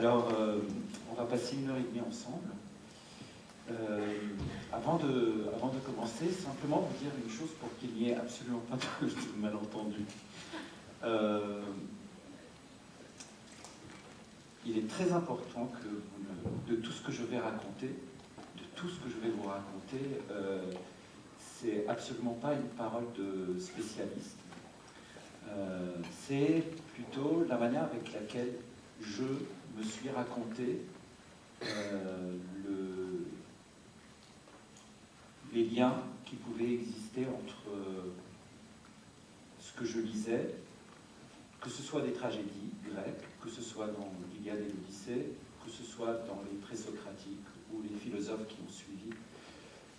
Alors, on va passer 1h30 ensemble. Avant de commencer, simplement vous dire une chose pour qu'il n'y ait absolument pas de malentendu. Il est très important que de tout ce que je vais raconter, vous raconter, c'est absolument pas une parole de spécialiste. C'est plutôt la manière avec laquelle je me suis raconté les liens qui pouvaient exister entre ce que je lisais, que ce soit des tragédies grecques, que ce soit dans l'Iliade et l'Odyssée, que ce soit dans les présocratiques ou les philosophes qui ont suivi,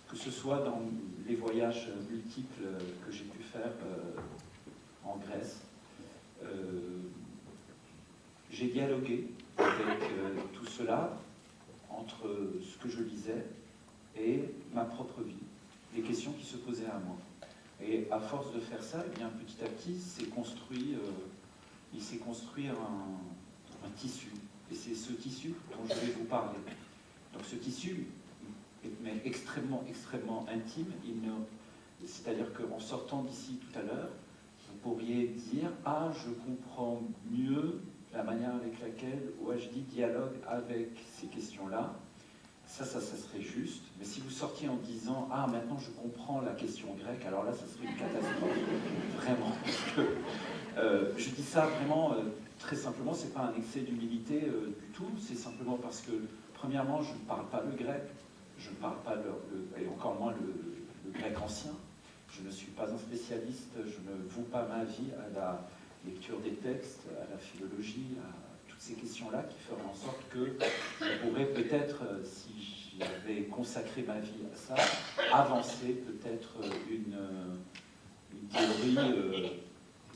que ce soit dans les voyages multiples que j'ai pu faire en Grèce. J'ai dialogué avec tout cela entre ce que je lisais et ma propre vie, les questions qui se posaient à moi. Et à force de faire ça, eh bien, petit à petit, il s'est construit un tissu. Et c'est ce tissu dont je vais vous parler. Donc ce tissu est extrêmement, extrêmement intime. C'est-à-dire qu'en sortant d'ici tout à l'heure, vous pourriez dire « Ah, je comprends mieux la manière avec laquelle Wajdi dialogue avec ces questions-là ». Ça serait juste. Mais si vous sortiez en disant « Ah, maintenant je comprends la question grecque », alors là, ça serait une catastrophe. Vraiment. Parce que, je dis ça vraiment très simplement, c'est pas un excès d'humilité du tout. C'est simplement parce que, premièrement, je ne parle pas le grec. Je ne parle pas et encore moins le grec ancien. Je ne suis pas un spécialiste, je ne voue pas ma vie à la lecture des textes, à la philologie, à toutes ces questions-là qui feraient en sorte que je pourrais peut-être, si j'avais consacré ma vie à ça, avancer peut-être une théorie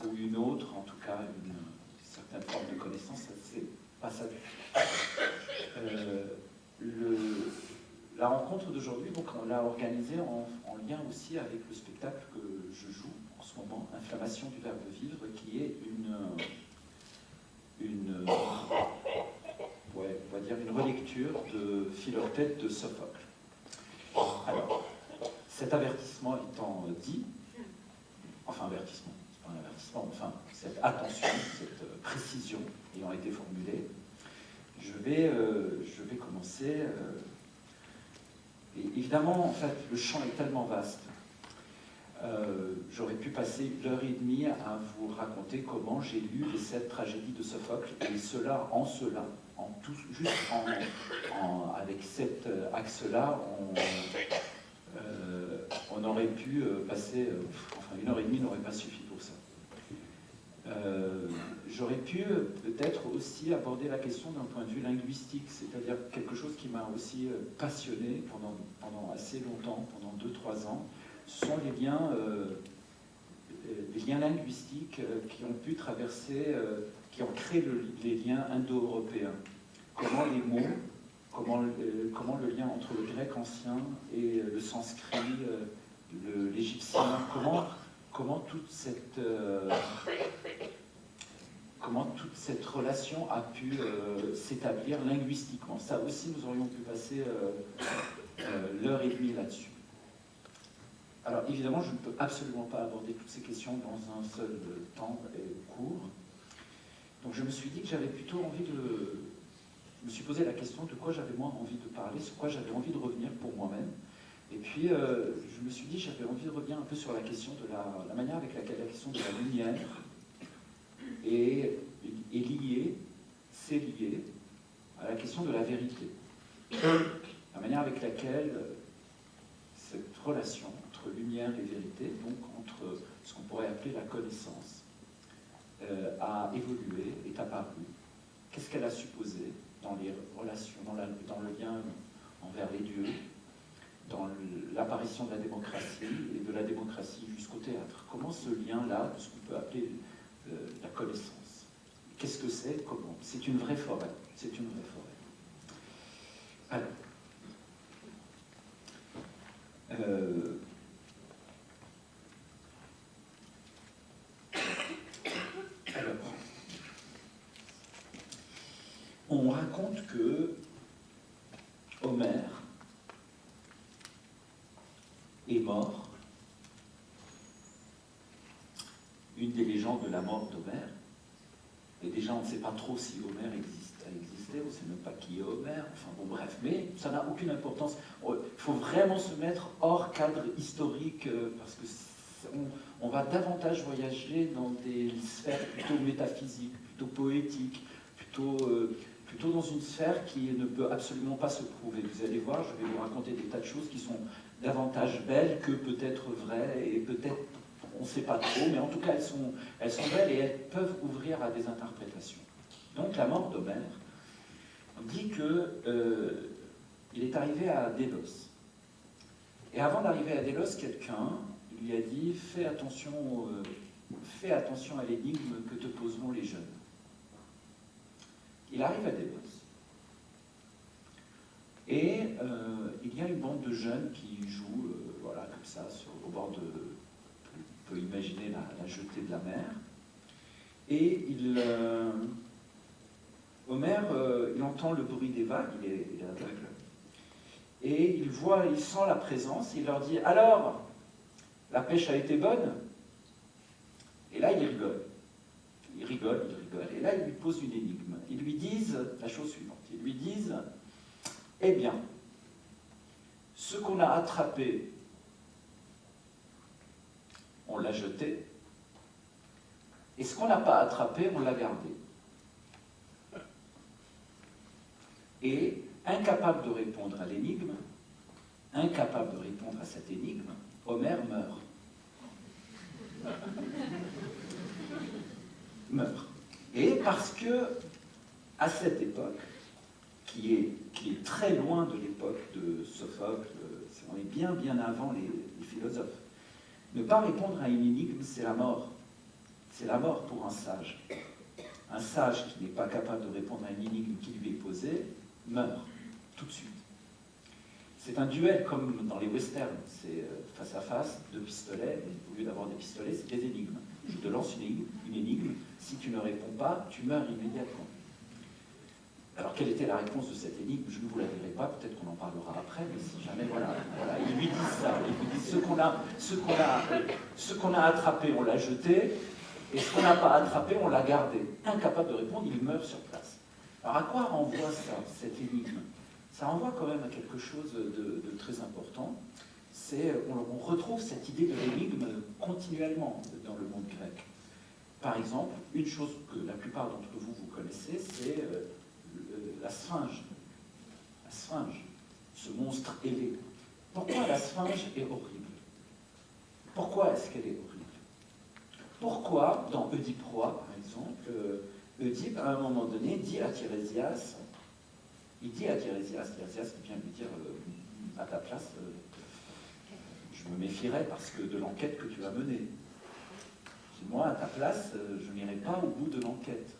ou une autre, en tout cas une certaine forme de connaissance. C'est pas ça du tout. La rencontre d'aujourd'hui, donc, on l'a organisée en lien aussi avec le spectacle que je joue en ce moment, Inflammation du verbe vivre, qui est on va dire une relecture de Philoctète de Sophocle. Alors, cet avertissement étant dit, enfin avertissement, c'est pas un avertissement, enfin cette attention, cette précision ayant été formulée, je vais commencer. Et évidemment, en fait, le champ est tellement vaste. J'aurais pu passer 1h30 à vous raconter comment j'ai lu les 7 tragédies de Sophocle, et cela, juste avec cet axe-là, on aurait pu passer, enfin 1h30 n'aurait pas suffi pour ça. J'aurais pu peut-être aussi aborder la question d'un point de vue linguistique, c'est-à-dire quelque chose qui m'a aussi passionné pendant assez longtemps, pendant 2-3 ans, ce sont les liens linguistiques qui ont pu traverser, qui ont créé les liens indo-européens. Comment les mots, comment le lien entre le grec ancien et le sanskrit, l'égyptien, comment toute cette relation a pu s'établir linguistiquement. Ça aussi, nous aurions pu passer 1h30 là-dessus. Alors évidemment, je ne peux absolument pas aborder toutes ces questions dans un seul temps court. Donc je me suis dit que j'avais plutôt envie je me suis posé la question de quoi j'avais moins envie de parler, sur quoi j'avais envie de revenir pour moi-même. Et puis je me suis dit que j'avais envie de revenir un peu sur la question de la manière avec laquelle la question de la lumière est liée, c'est lié à la question de la vérité. La manière avec laquelle cette relation entre lumière et vérité, donc entre ce qu'on pourrait appeler la connaissance, a évolué, est apparue. Qu'est-ce qu'elle a supposé dans les relations, dans le lien envers les dieux, dans l'apparition de la démocratie, et de la démocratie jusqu'au théâtre. Comment ce lien-là, de ce qu'on peut appeler la connaissance, qu'est-ce que c'est, comment? C'est une vraie forêt. C'est une vraie forêt. Alors, on raconte que Homère est mort. Une des légendes de la mort d'Homère, et déjà on ne sait pas trop si Homère a existé, on ne sait même pas qui est Homère, enfin bon bref, mais ça n'a aucune importance. Il faut vraiment se mettre hors cadre historique, parce que on va davantage voyager dans des sphères plutôt métaphysiques, plutôt poétiques, plutôt dans une sphère qui ne peut absolument pas se prouver. Vous allez voir, je vais vous raconter des tas de choses qui sont davantage belles que peut-être vraies, et peut-être, on ne sait pas trop, mais en tout cas elles sont belles et elles peuvent ouvrir à des interprétations. Donc la mort d'Homère dit qu'il est arrivé à Délos. Et avant d'arriver à Délos, quelqu'un lui a dit « Fais attention à l'énigme que te poseront les jeunes ». Il arrive à Délos. Et il y a une bande de jeunes qui jouent, voilà, comme ça, au bord de... On peut imaginer la jetée de la mer. Et Homère, il entend le bruit des vagues, il est aveugle. Et il sent la présence, il leur dit « Alors, la pêche a été bonne ?» Et là, il rigole. Il rigole. Et là, ils lui posent une énigme. Ils lui disent la chose suivante. Ils lui disent « Eh bien, ce qu'on a attrapé, on l'a jeté, et ce qu'on n'a pas attrapé, on l'a gardé. » Et incapable de répondre à l'énigme, incapable de répondre à cette énigme, Homère meurt. Meurt. Et parce que, à cette époque, qui est très loin de l'époque de Sophocle, on est bien avant les philosophes, ne pas répondre à une énigme, c'est la mort. C'est la mort pour un sage. Un sage qui n'est pas capable de répondre à une énigme qui lui est posée, meurt, tout de suite. C'est un duel comme dans les westerns, c'est face à face, 2 pistolets, au lieu d'avoir des pistolets, c'est des énigmes. Je te lance une énigme, si tu ne réponds pas, tu meurs immédiatement. Alors, quelle était la réponse de cette énigme? Je ne vous la dirai pas, peut-être qu'on en parlera après, mais si jamais, voilà, ils lui disent ça, ils lui disent ce qu'on a attrapé, on l'a jeté, et ce qu'on n'a pas attrapé, on l'a gardé. Incapable de répondre, il meurt sur place. Alors, à quoi renvoie ça, cette énigme? Ça renvoie quand même à quelque chose de très important. On retrouve cette idée de l'énigme continuellement dans le monde grec. Par exemple, une chose que la plupart d'entre vous connaissez, c'est la sphinge. La sphinge, ce monstre ailé. Pourquoi la sphinge est horrible? Pourquoi est-ce qu'elle est horrible? Pourquoi, dans Oedipe Roi, par exemple, Oedipe, à un moment donné, dit à Tirésias qui vient lui dire à ta place, je me méfierais parce que de l'enquête que tu vas mener. Moi, à ta place, je n'irai pas au bout de l'enquête.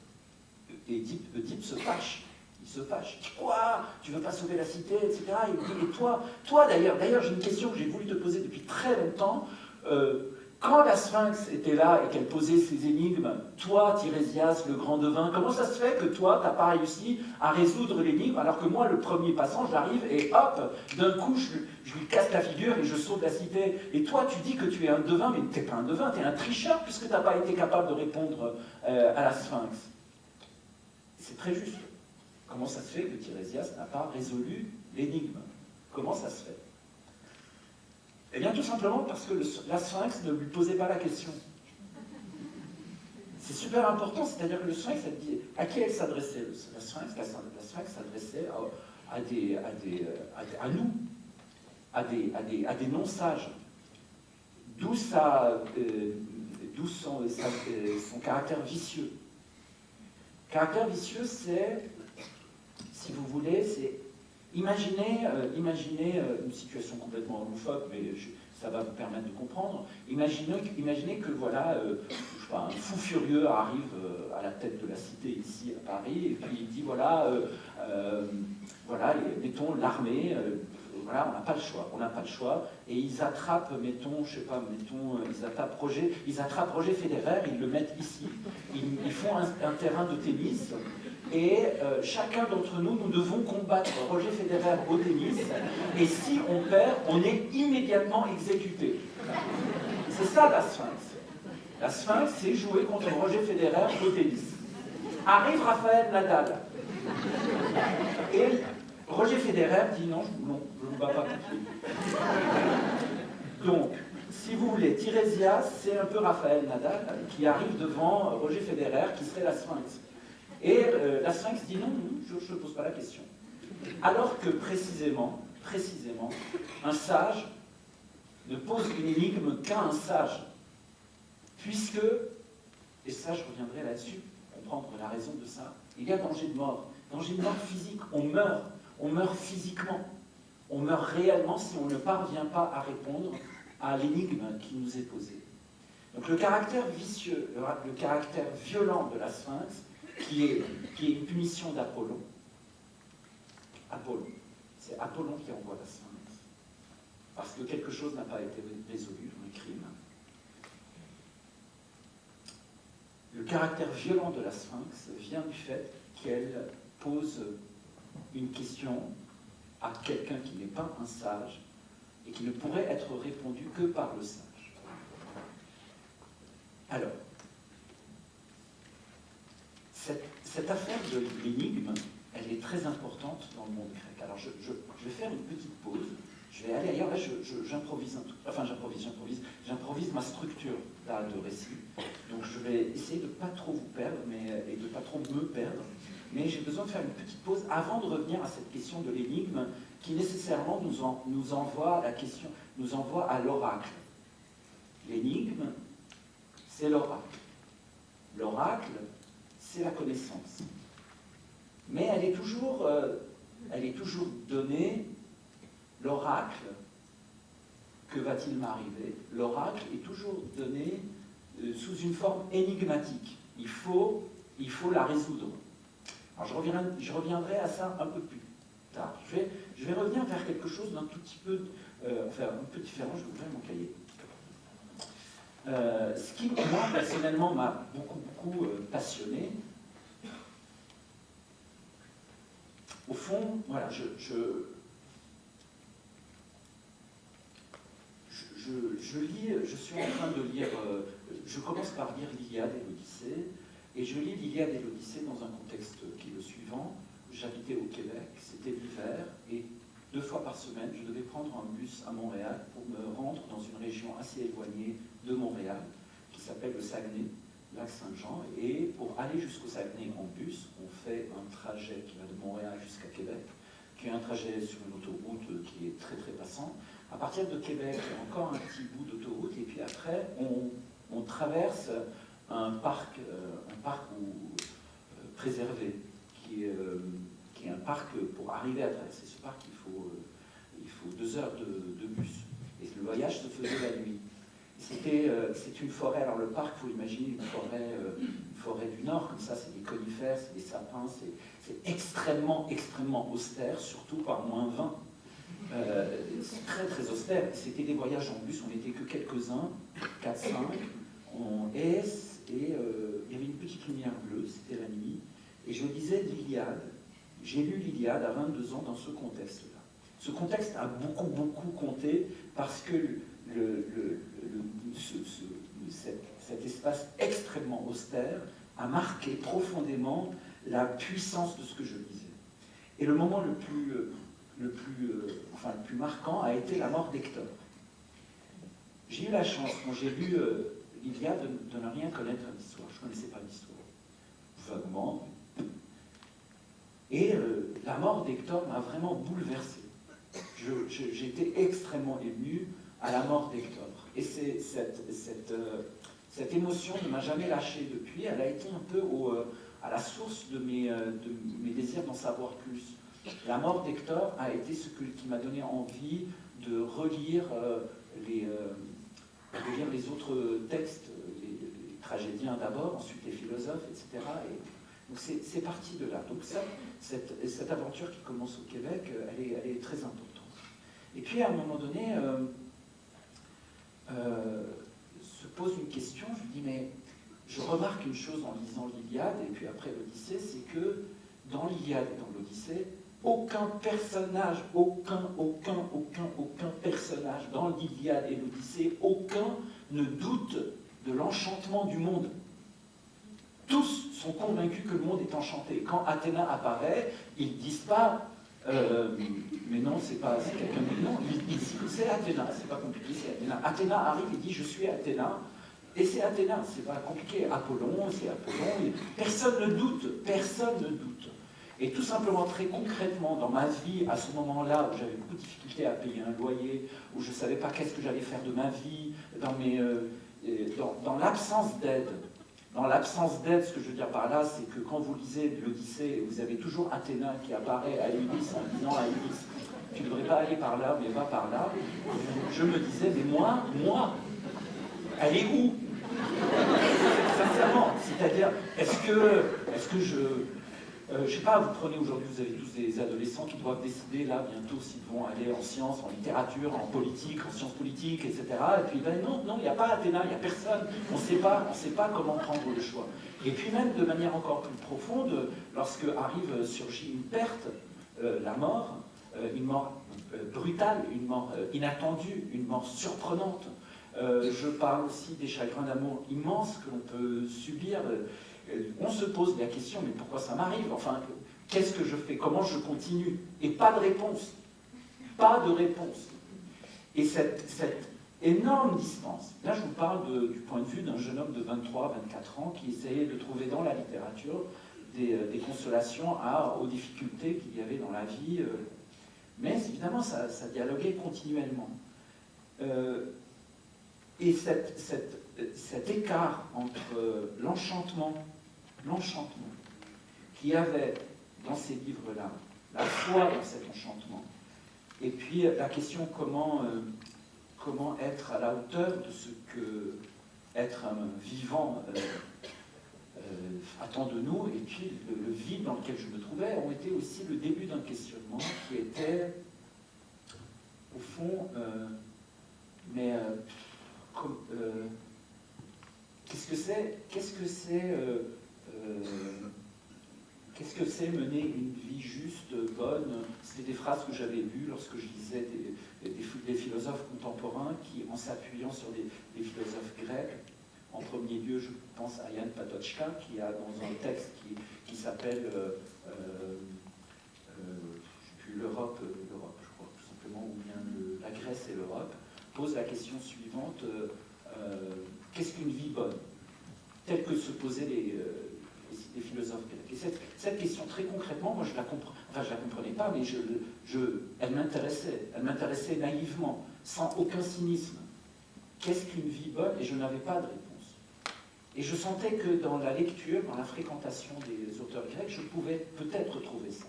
Oedipe se fâche. Il se fâche. Quoi? Tu veux pas sauver la cité, etc. Il dit, et toi d'ailleurs, j'ai une question que j'ai voulu te poser depuis très longtemps. Quand la Sphinx était là et qu'elle posait ses énigmes, toi, Tirésias, le grand devin, comment ça se fait que toi, tu n'as pas réussi à résoudre l'énigme, alors que moi, le premier passant, j'arrive et hop, d'un coup, je lui casse la figure et je sauve la cité. Et toi, tu dis que tu es un devin, mais tu n'es pas un devin, tu es un tricheur puisque tu n'as pas été capable de répondre à la Sphinx. C'est très juste. Comment ça se fait que Tirésias n'a pas résolu l'énigme? Comment ça se fait? Eh bien, tout simplement parce que la Sphinx ne lui posait pas la question. C'est super important, c'est-à-dire que le Sphinx, à qui elle s'adressait? La Sphinx s'adressait à nous, à des non-sages. D'où son caractère vicieux. Caractère vicieux, c'est, si vous voulez, c'est imaginez une situation complètement loufoque, mais ça va vous permettre de comprendre. Imaginez que voilà, je sais pas, un fou furieux arrive à la tête de la cité ici à Paris, et puis il dit voilà, mettons l'armée, voilà, on n'a pas le choix, et ils attrapent, ils attrapent Roger Federer, ils le mettent ici, ils font un terrain de tennis. Et chacun d'entre nous, nous devons combattre Roger Federer au tennis. Et si on perd, on est immédiatement exécuté. C'est ça la Sphinx. La Sphinx, c'est jouer contre Roger Federer au tennis. Arrive Rafael Nadal. Et Roger Federer dit non, je ne me bats pas contre lui. Donc, si vous voulez, Tiresias, c'est un peu Rafael Nadal qui arrive devant Roger Federer, qui serait la Sphinx. Et la Sphinx dit non, je ne pose pas la question. Alors que précisément, un sage ne pose une énigme qu'à un sage. Puisque, et ça je reviendrai là-dessus, comprendre la raison de ça, il y a danger de mort physique, on meurt physiquement, on meurt réellement si on ne parvient pas à répondre à l'énigme qui nous est posée. Donc le caractère vicieux, le caractère violent de la Sphinx, qui est une punition d'Apollon, c'est Apollon qui envoie la Sphinx, parce que quelque chose n'a pas été résolu, un crime. Le caractère violent de la Sphinx vient du fait qu'elle pose une question à quelqu'un qui n'est pas un sage et qui ne pourrait être répondu que par le sage. Alors, cette affaire de l'énigme, elle est très importante dans le monde grec. Alors, je vais faire une petite pause. Je vais aller ailleurs. Là, j'improvise un tout. Enfin, j'improvise ma structure là, de récit. Donc, je vais essayer de ne pas trop vous perdre et de ne pas trop me perdre. Mais j'ai besoin de faire une petite pause avant de revenir à cette question de l'énigme qui nécessairement nous envoie à l'oracle. L'énigme, c'est l'oracle. L'oracle, c'est la connaissance. Mais elle est toujours donnée, l'oracle, que va-t-il m'arriver? L'oracle est toujours donné sous une forme énigmatique. Il faut la résoudre. Alors je reviendrai à ça un peu plus tard. Je vais revenir vers quelque chose d'un tout petit peu, un peu différent. Je vais ouvrir mon cahier. Ce qui, moi, personnellement, m'a beaucoup passionné. Au fond, voilà, je suis en train de lire, je commence par lire l'Iliade et l'Odyssée, et je lis l'Iliade et l'Odyssée dans un contexte qui est le suivant. J'habitais au Québec, c'était l'hiver, et 2 fois par semaine, je devais prendre un bus à Montréal pour me rendre dans une région assez éloignée de Montréal, qui s'appelle le Saguenay, lac Saint-Jean, et pour aller jusqu'au Saguenay en bus, on fait un trajet qui va de Montréal jusqu'à Québec, qui est un trajet sur une autoroute qui est très très passant. À partir de Québec, il y a encore un petit bout d'autoroute, et puis après, on traverse un parc préservé, qui est un parc, pour arriver à traverser ce parc, il faut 2 heures de bus. Et le voyage se faisait la nuit. C'est une forêt, alors le parc, il faut imaginer une forêt du Nord, comme ça, c'est des conifères, c'est des sapins, c'est extrêmement austère, surtout par -20. C'est très très austère. C'était des voyages en bus, on n'était que quelques-uns, 4-5, et il y avait une petite lumière bleue, c'était la nuit, et je lisais l'Iliade. J'ai lu l'Iliade à 22 ans dans ce contexte-là. Ce contexte a beaucoup compté parce que cet espace extrêmement austère a marqué profondément la puissance de ce que je lisais. Et le moment le plus marquant a été la mort d'Hector. J'ai eu la chance, quand j'ai lu l'Iliade, de ne rien connaître à l'histoire. Je ne connaissais pas l'histoire. Vaguement. Et la mort d'Hector m'a vraiment bouleversé. J'étais extrêmement ému à la mort d'Hector. Et cette émotion ne m'a jamais lâché depuis. Elle a été un peu à la source de mes désirs d'en savoir plus. La mort d'Hector a été ce qui m'a donné envie de relire les autres textes, les tragédiens d'abord, ensuite les philosophes, etc. Donc c'est parti de là. Donc cette aventure qui commence au Québec, elle est très importante. Et puis à un moment donné, se pose une question, je me dis, mais je remarque une chose en lisant l'Iliade, et puis après l'Odyssée, c'est que dans l'Iliade et dans l'Odyssée, aucun personnage dans l'Iliade et l'Odyssée, aucun ne doute de l'enchantement du monde. Tous sont convaincus que le monde est enchanté. Quand Athéna apparaît, ils ne disent pas mais non, c'est quelqu'un de non, ils disent c'est Athéna, c'est pas compliqué, c'est Athéna. Athéna arrive et dit je suis Athéna, et c'est Athéna, c'est pas compliqué. Apollon, c'est Apollon, personne ne doute, personne ne doute. Et tout simplement, très concrètement, dans ma vie, à ce moment-là, où j'avais beaucoup de difficultés à payer un loyer, où je ne savais pas qu'est-ce que j'allais faire de ma vie, dans l'absence d'aide. Dans l'absence d'aide, ce que je veux dire par là, c'est que quand vous lisez l'Odyssée, vous avez toujours Athéna qui apparaît à Ulysse en disant à Ulysse, tu ne devrais pas aller par là, mais va par là. Je me disais, mais moi, elle est où? Sincèrement, c'est-à-dire, est-ce que je sais pas, vous prenez aujourd'hui, vous avez tous des adolescents qui doivent décider là bientôt s'ils vont aller en sciences, en littérature, en politique, en sciences politiques, etc. Et puis ben non, il n'y a pas Athéna, il n'y a personne. On ne sait pas comment prendre le choix. Et puis même de manière encore plus profonde, lorsque surgit une perte, la mort, une mort brutale, une mort inattendue, une mort surprenante. Je parle aussi des chagrins d'amour immenses que l'on peut subir. On se pose la question, mais pourquoi ça m'arrive? Enfin, qu'est-ce que je fais? Comment je continue? Et pas de réponse. Pas de réponse. Et cette énorme distance, là je vous parle du point de vue d'un jeune homme de 23-24 ans qui essayait de trouver dans la littérature des consolations aux difficultés qu'il y avait dans la vie. Mais évidemment, ça dialoguait continuellement. Et cet écart entre l'enchantement qui avait dans ces livres-là, la foi dans cet enchantement, et puis la question comment être à la hauteur de ce que être un vivant attend de nous, et puis le vide dans lequel je me trouvais, ont été aussi le début d'un questionnement qui était, au fond, qu'est-ce que c'est mener une vie juste, bonne? C'était des phrases que j'avais lues lorsque je lisais des philosophes contemporains qui, en s'appuyant sur des philosophes grecs, en premier lieu, je pense à Yann Patočka, qui a dans un texte qui s'appelle l'Europe, je crois, tout simplement, ou bien la Grèce et l'Europe, pose la question suivante, qu'est-ce qu'une vie bonne? Telle que se posaient les philosophes grecs. Et cette question, très concrètement, moi je la comprenais pas, mais elle m'intéressait naïvement, sans aucun cynisme. Qu'est-ce qu'une vie bonne? Et je n'avais pas de réponse. Et je sentais que dans la lecture, dans la fréquentation des auteurs grecs, je pouvais peut-être trouver ça.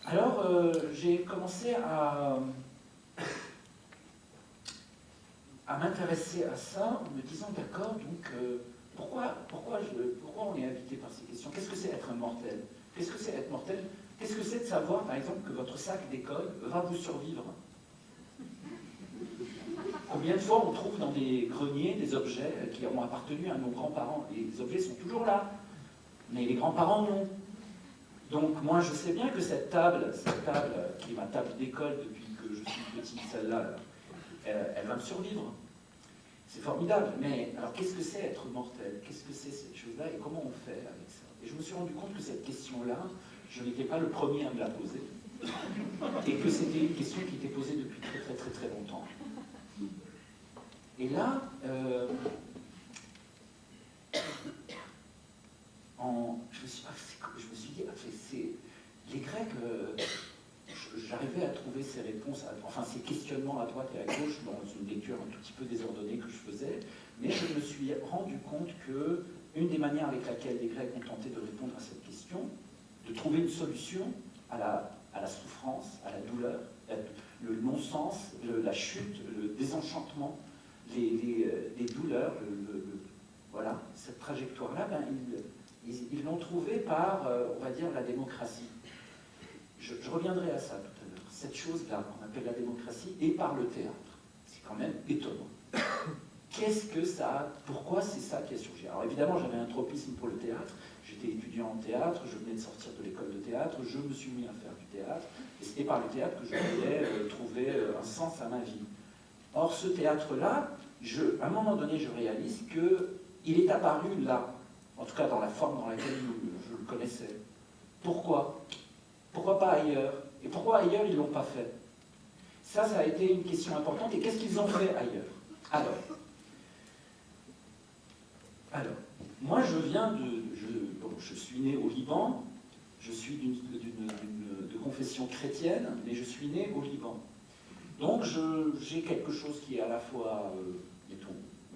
Alors, j'ai commencé à m'intéresser à ça en me disant, d'accord, donc pourquoi on est habité par ces questions? Qu'est-ce que c'est être un mortel? Qu'est-ce que c'est être mortel? Qu'est-ce que c'est de savoir, par exemple, que votre sac d'école va vous survivre? Combien de fois on trouve dans des greniers des objets qui ont appartenu à nos grands-parents? Les objets sont toujours là, mais les grands-parents non. Donc moi je sais bien que cette table qui est ma table d'école depuis que je suis petite, celle-là, elle va me survivre. C'est formidable, mais alors qu'est-ce que c'est être mortel? Qu'est-ce que c'est cette chose-là et comment on fait avec ça? Et je me suis rendu compte que cette question-là, je n'étais pas le premier à me la poser, et que c'était une question qui était posée depuis très très très très longtemps. Et là, je me suis dit, les Grecs, j'arrivais à trouver ces réponses, ces questionnements à droite et à gauche dans une lecture un tout petit peu désordonnée que je faisais, mais je me suis rendu compte que une des manières avec laquelle les Grecs ont tenté de répondre à cette question, de trouver une solution à la souffrance, à la douleur, le non-sens, la chute, le désenchantement, les douleurs, voilà, cette trajectoire-là, ils l'ont trouvée par, on va dire, la démocratie. Je reviendrai à ça tout à l'heure. Cette chose-là qu'on appelle la démocratie et par le théâtre. C'est quand même étonnant. Qu'est-ce que ça a? Pourquoi c'est ça qui a surgi? Alors évidemment, j'avais un tropisme pour le théâtre. J'étais étudiant en théâtre, je venais de sortir de l'école de théâtre, je me suis mis à faire du théâtre, et c'était par le théâtre que je voulais trouver un sens à ma vie. Or, ce théâtre-là, à un moment donné, je réalise qu'il est apparu là, en tout cas dans la forme dans laquelle je le connaissais. Pourquoi? Pourquoi pas ailleurs? Et pourquoi ailleurs, ils ne l'ont pas fait? Ça a été une question importante. Et qu'est-ce qu'ils ont fait ailleurs? Alors, moi, je suis né au Liban, je suis de confession chrétienne, mais je suis né au Liban. Donc, j'ai quelque chose qui est à la fois, je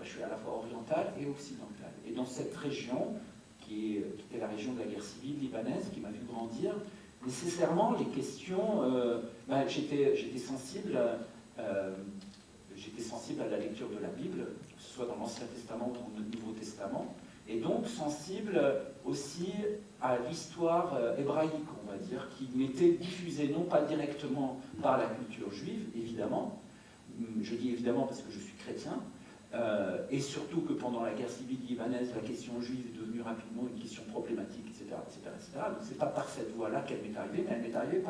suis à la fois oriental et occidental. Et dans cette région, qui était la région de la guerre civile libanaise, qui m'a vu grandir, nécessairement, les questions, j'étais sensible à la lecture de la Bible, que ce soit dans l'Ancien Testament ou dans le Nouveau Testament, et donc sensible aussi à l'histoire hébraïque, on va dire, qui m'était diffusée non pas directement par la culture juive, évidemment, je dis évidemment parce que je suis chrétien, et surtout que pendant la guerre civile libanaise, la question juive est devenue rapidement une question problématique, etc. Donc c'est pas par cette voie-là qu'elle m'est arrivée, mais elle m'est arrivée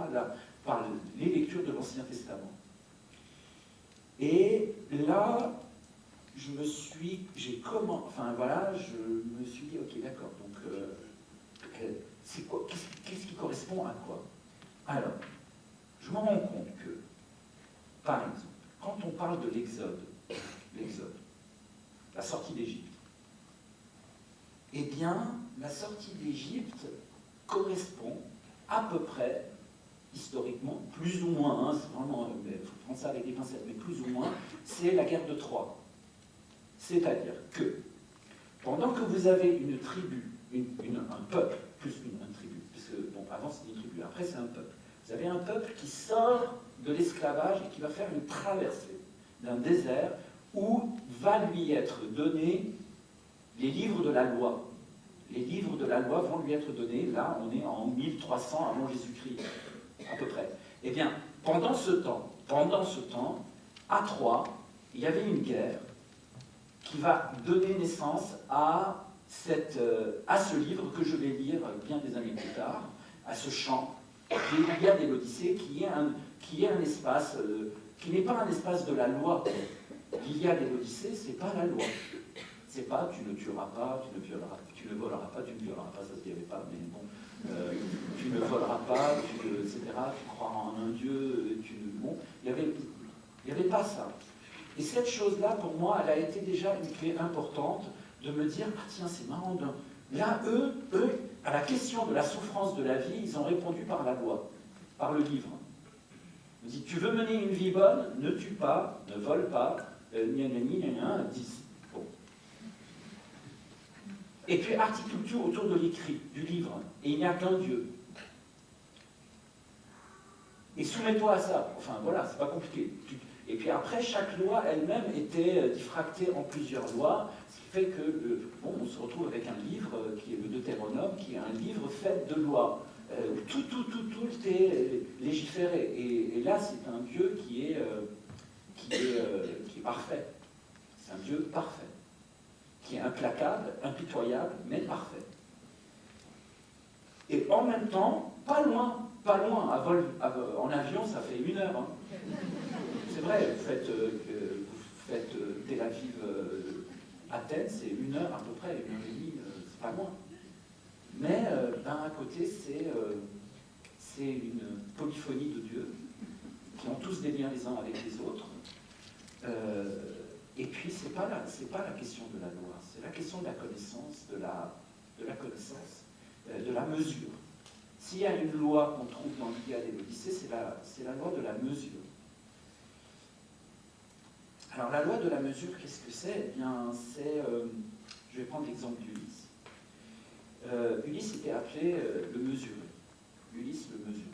par les lectures de l'Ancien Testament. Et là, je me suis dit, ok, d'accord, donc qu'est-ce qui correspond à quoi? Alors, je me rends compte que, par exemple, quand on parle de l'Exode, la sortie d'Égypte, eh bien, la sortie d'Égypte correspond à peu près, historiquement, plus ou moins, c'est vraiment, il faut prendre ça avec des pincettes, mais plus ou moins, c'est la guerre de Troie. C'est-à-dire que, pendant que vous avez une tribu, un peuple, plus une tribu, puisque, bon, avant c'était une tribu, après c'est un peuple, vous avez un peuple qui sort de l'esclavage et qui va faire une traversée d'un désert où va lui être donné les livres de la loi. Les livres de la loi vont lui être donnés, là on est en 1300 avant Jésus-Christ, à peu près. Eh bien, pendant ce temps, à Troie, il y avait une guerre qui va donner naissance à ce livre que je vais lire bien des années plus tard, à ce chant, l'Iliade et l'Odyssée, qui est un espace, qui n'est pas un espace de la loi. L'Iliade et l'Odyssée, c'est pas la loi. C'est pas tu ne tueras pas, tu ne voleras pas, ça se dirait pas, mais bon, tu ne voleras pas, etc., tu croiras en un Dieu, bon, il n'y avait pas ça. Et cette chose-là, pour moi, elle a été déjà une clé importante de me dire, ah tiens, c'est marrant, là, eux, à la question de la souffrance de la vie, ils ont répondu par la loi, par le livre. Ils disent, tu veux mener une vie bonne, ne tue pas, ne vole pas, 10. Bon. Et puis articule tout autour de l'écrit, du livre, et il n'y a qu'un Dieu. Et soumets-toi à ça. Enfin voilà, c'est pas compliqué. Et puis après, chaque loi elle-même était diffractée en plusieurs lois, ce qui fait que, on se retrouve avec un livre qui est le Deutéronome, qui est un livre fait de lois. Tout est légiféré. Et là, c'est un Dieu qui est parfait. C'est un Dieu parfait, qui est implacable, impitoyable, mais parfait. Et en même temps, pas loin, en avion, ça fait 1 heure. Hein. C'est vrai, vous faites Tel Aviv, Athènes, c'est 1 heure à peu près, 1h30, c'est pas loin. Mais d'un côté, c'est une polyphonie de Dieu, qui ont tous des liens les uns avec les autres. Et puis, c'est pas la question de la loi, c'est la question de la connaissance, de la mesure. S'il y a une loi qu'on trouve dans l'Iliade et l'Odyssée, c'est la loi de la mesure. Alors, la loi de la mesure, qu'est-ce que c'est? Eh bien, je vais prendre l'exemple d'Ulysse. Ulysse était appelé le mesuré. Ulysse le mesuré.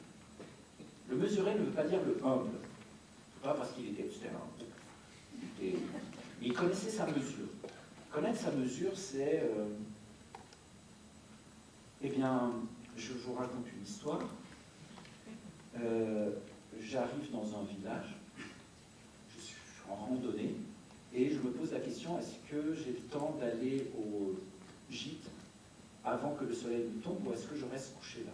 Le mesuré ne veut pas dire le humble. Pas parce qu'il était humble. Mais il connaissait sa mesure. Connaître sa mesure, c'est... eh bien, je vous raconte une histoire. J'arrive dans un village, je suis en randonnée, et je me pose la question, est-ce que j'ai le temps d'aller au gîte avant que le soleil ne tombe ou est-ce que je reste couché là?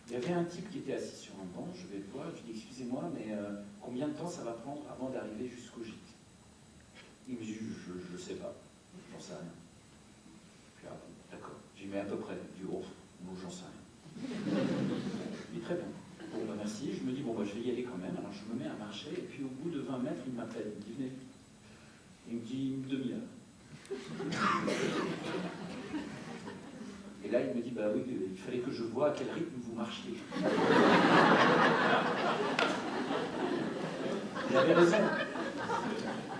Il y avait un type qui était assis sur un banc, je vais le voir, je dis excusez-moi, mais combien de temps ça va prendre avant d'arriver jusqu'au gîte? Il me dit je ne sais pas, j'en sais rien. Puis, ah, d'accord, j'y mets à peu près, du haut, non j'en sais rien. Il dit très bien, bon bah merci, je me dis bon bah je vais y aller quand même, alors je me mets à marcher, et puis au bout de 20 mètres, il m'appelle, il me dit venez. Il me dit une demi-heure. Et là, il me dit, bah oui, il fallait que je voie à quel rythme vous marchiez. Il avait raison.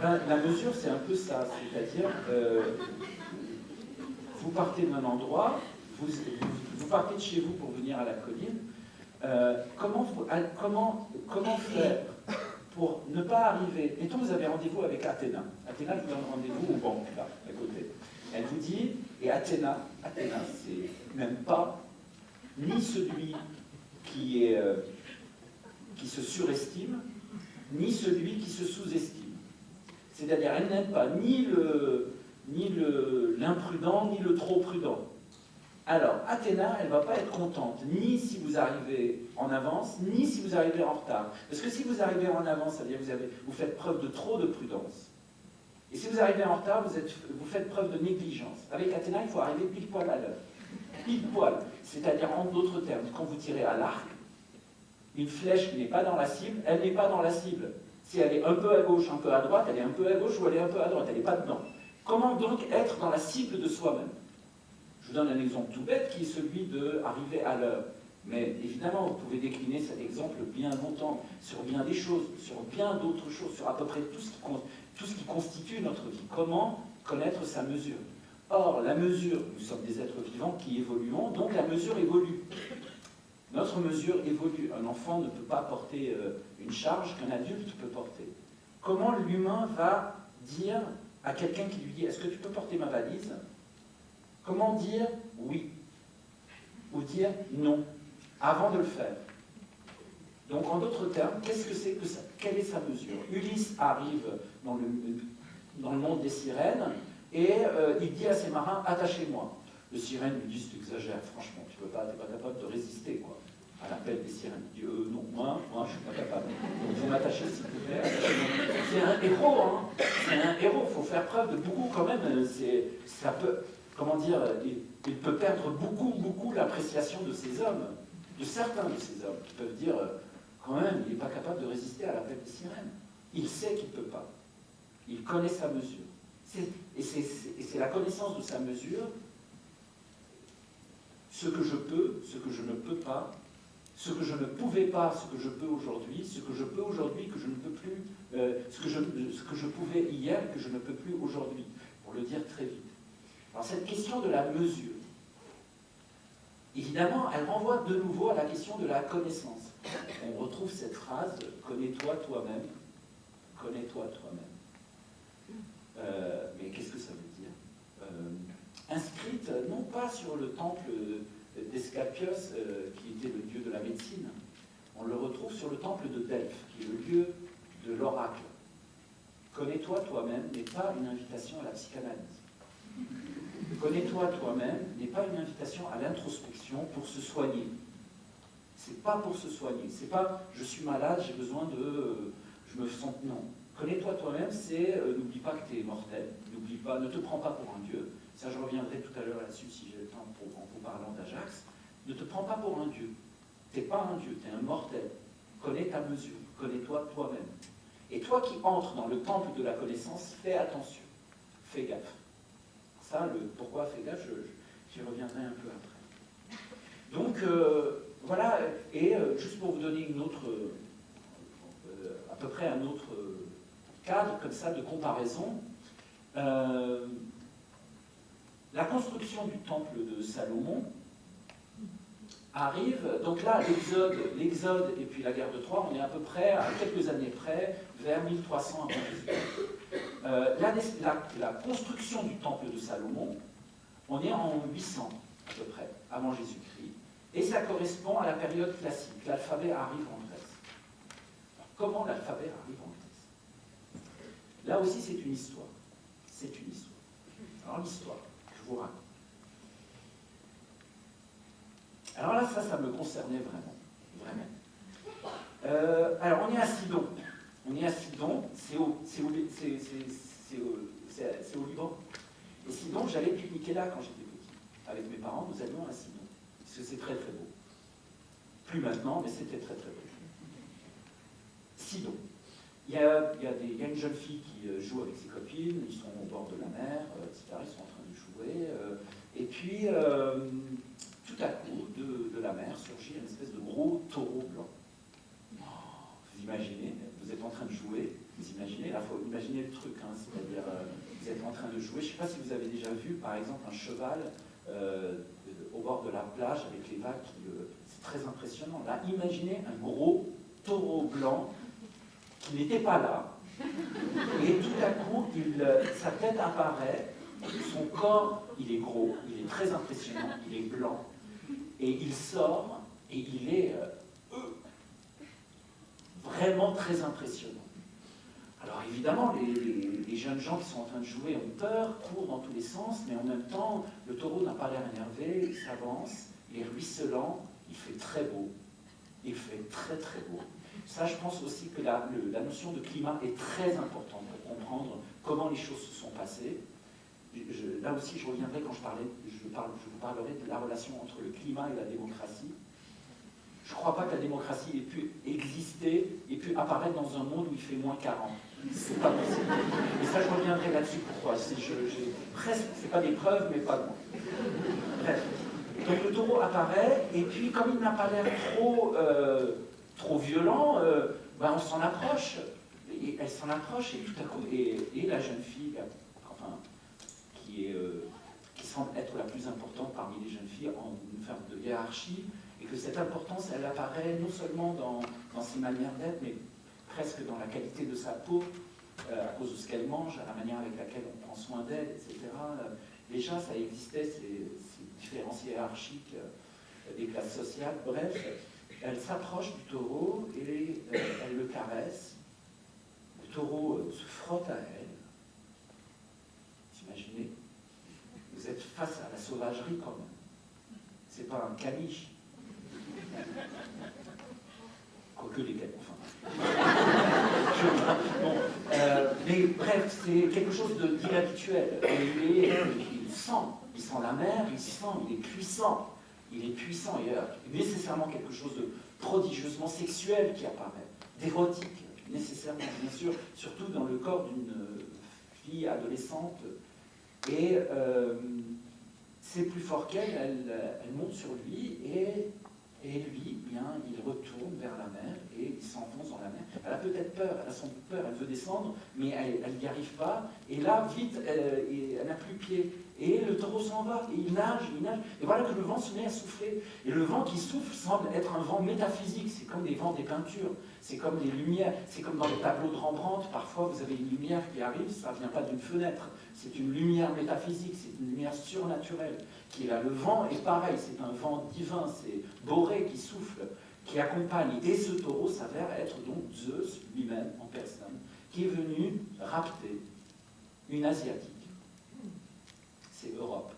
Ben, la mesure, c'est un peu ça. C'est-à-dire, vous partez d'un endroit, vous partez de chez vous pour venir à la colline. Comment faire pour ne pas arriver... Mettons, vous avez rendez-vous avec Athéna. Athéna vous donne rendez-vous au banc, là, à côté. Elle vous dit, et Athéna, c'est même pas ni celui qui se surestime, ni celui qui se sous-estime. C'est-à-dire, elle n'aime pas ni l'imprudent, ni le trop prudent. Alors, Athéna, elle ne va pas être contente, ni si vous arrivez en avance, ni si vous arrivez en retard. Parce que si vous arrivez en avance, ça veut dire que vous faites preuve de trop de prudence. Et si vous arrivez en retard, vous faites preuve de négligence. Avec Athéna, il faut arriver pile poil à l'heure. Pile poil. C'est-à-dire, en d'autres termes, quand vous tirez à l'arc, une flèche qui n'est pas dans la cible, elle n'est pas dans la cible. Si elle est un peu à gauche, un peu à droite, elle est un peu à gauche ou elle est un peu à droite, elle n'est pas dedans. Comment donc être dans la cible de soi-même? Je vous donne un exemple tout bête qui est celui d'arriver à l'heure. Mais évidemment, vous pouvez décliner cet exemple bien longtemps, sur bien des choses, sur bien d'autres choses, sur à peu près tout ce qui constitue notre vie. Comment connaître sa mesure? Or, la mesure, nous sommes des êtres vivants qui évoluons, donc la mesure évolue. Notre mesure évolue. Un enfant ne peut pas porter une charge qu'un adulte peut porter. Comment l'humain va dire à quelqu'un qui lui dit « Est-ce que tu peux porter ma valise ?» Comment dire « oui » ou dire « non » avant de le faire? Donc, en d'autres termes, qu'est-ce que c'est que ça? Quelle est sa mesure? Ulysse arrive dans le monde des sirènes et il dit à ses marins « attachez-moi ». Les sirènes lui disent « tu exagères, franchement, tu n'es pas capable de résister quoi, à l'appel des sirènes ». Il dit « non, moi je ne suis pas capable. Donc, vous m'attachez s'il vous plaît. » C'est un héros, hein. C'est un héros, il faut faire preuve de beaucoup quand même. Ça peut, comment dire, il peut perdre beaucoup l'appréciation de ces hommes, de certains de ces hommes, qui peuvent dire quand même, il n'est pas capable de résister à l'appel des sirènes. Il sait qu'il ne peut pas. Il connaît sa mesure. Et c'est la connaissance de sa mesure, ce que je peux, ce que je ne peux pas, ce que je ne pouvais pas, ce que je peux aujourd'hui, ce que je peux aujourd'hui, que je ne peux plus, ce que je pouvais hier, que je ne peux plus aujourd'hui, pour le dire très vite. Alors cette question de la mesure, évidemment, elle renvoie de nouveau à la question de la connaissance. On retrouve cette phrase « connais-toi toi-même »,« connais-toi toi-même ». Mais qu'est-ce que ça veut dire? Inscrite non pas sur le temple d'Esculapius, qui était le dieu de la médecine, on le retrouve sur le temple de Delphes, qui est le lieu de l'oracle. Connais-toi toi-même n'est pas une invitation à la psychanalyse. Connais-toi toi-même n'est pas une invitation à l'introspection pour se soigner. C'est pas pour se soigner. C'est pas je suis malade, j'ai besoin de. Je me sens. Non. Connais-toi toi-même, c'est n'oublie pas que tu es mortel, n'oublie pas, ne te prends pas pour un dieu. Ça, je reviendrai tout à l'heure là-dessus si j'ai le temps en vous parlant d'Ajax. Ne te prends pas pour un dieu. Tu n'es pas un dieu, tu es un mortel. Connais ta mesure, connais-toi toi-même. Et toi qui entres dans le temple de la connaissance, fais attention, fais gaffe. Ça, pourquoi fais gaffe, j'y reviendrai un peu après. Donc, voilà, et juste pour vous donner une autre, à peu près un autre cadre comme ça de comparaison, la construction du temple de Salomon arrive, donc là, l'Exode et puis la guerre de Troie, on est à peu près, à quelques années près, vers 1300 avant Jésus. La construction du temple de Salomon, on est en 800 à peu près, avant Jésus-Christ, et ça correspond à la période classique. L'alphabet arrive en Grèce. Alors, comment l'alphabet arrive en Grèce? Là aussi, c'est une histoire. C'est une histoire. Alors l'histoire, je vous raconte. Alors là, ça me concernait vraiment. Vraiment. Alors, on est à Sidon. On est à Sidon, c'est au Liban. Et Sidon, j'allais pique-niquer là quand j'étais petit. Avec mes parents, nous allions à Sidon. Parce que c'est très très beau. Plus maintenant, mais c'était très très beau. Sidon. Il y a une jeune fille qui joue avec ses copines, ils sont au bord de la mer, etc. Ils sont en train de jouer. Et puis, tout à coup, de la mer surgit une espèce de gros taureau blanc. Vous imaginez, vous êtes en train de jouer, vous imaginez, là, il faut imaginer le truc, hein, c'est-à-dire, vous êtes en train de jouer, je ne sais pas si vous avez déjà vu, par exemple, un cheval au bord de la plage avec les vagues, c'est très impressionnant. Là, imaginez un gros taureau blanc qui n'était pas là, et tout à coup, sa tête apparaît, son corps, il est gros, il est très impressionnant, il est blanc, et il sort, et il est vraiment très impressionnant. Alors évidemment, les jeunes gens qui sont en train de jouer ont peur, courent dans tous les sens, mais en même temps, le taureau n'a pas l'air énervé, il s'avance, il est ruisselant, il fait très beau, il fait très très beau. Ça, je pense aussi que la notion de climat est très importante pour comprendre comment les choses se sont passées. Là aussi, je reviendrai quand je vous parlerai de la relation entre le climat et la démocratie. Je ne crois pas que la démocratie ait pu exister et pu apparaître dans un monde où il fait moins 40. C'est pas possible. Et ça, je reviendrai là-dessus. Pourquoi? Presque, c'est pas des preuves, mais pas loin. Bref. Donc le taureau apparaît, et puis comme il n'a pas l'air trop violent, on s'en approche. Et elle s'en approche, et tout à coup, et la jeune fille, enfin, qui semble être la plus importante parmi les jeunes filles en une forme de hiérarchie, et que cette importance, elle apparaît non seulement dans ses manières d'être, mais presque dans la qualité de sa peau, à cause de ce qu'elle mange, à la manière avec laquelle on prend soin d'elle, etc. Déjà, ça existait, ces différences hiérarchiques des classes sociales. Bref, elle s'approche du taureau et elle le caresse. Le taureau se frotte à elle. Vous imaginez? Vous êtes face à la sauvagerie quand même. C'est pas un caniche. Quoique les caniches, mais bref, c'est quelque chose d'inhabituel. Il sent la mer, il est puissant. Il est puissant, il y a nécessairement quelque chose de prodigieusement sexuel qui apparaît, d'érotique, nécessairement, bien sûr, surtout dans le corps d'une fille adolescente. Et c'est plus fort qu'elle, elle monte sur lui, et lui, bien, il retourne vers la mer et il s'enfonce dans la mer. Elle a peut-être peur, elle a sans doute peur, elle veut descendre, mais elle n'y arrive pas. Et là, vite, elle n'a plus pied. Et le taureau s'en va, et il nage. Et voilà que le vent se met à souffler. Et le vent qui souffle semble être un vent métaphysique. C'est comme les vents des peintures, c'est comme les lumières, c'est comme dans les tableaux de Rembrandt. Parfois, vous avez une lumière qui arrive, ça ne vient pas d'une fenêtre. C'est une lumière métaphysique, c'est une lumière surnaturelle qui est là. Le vent est pareil, c'est un vent divin, c'est Boré qui souffle, qui accompagne. Et ce taureau s'avère être donc Zeus lui-même en personne, qui est venu rapter une Asiatique. C'est Europe.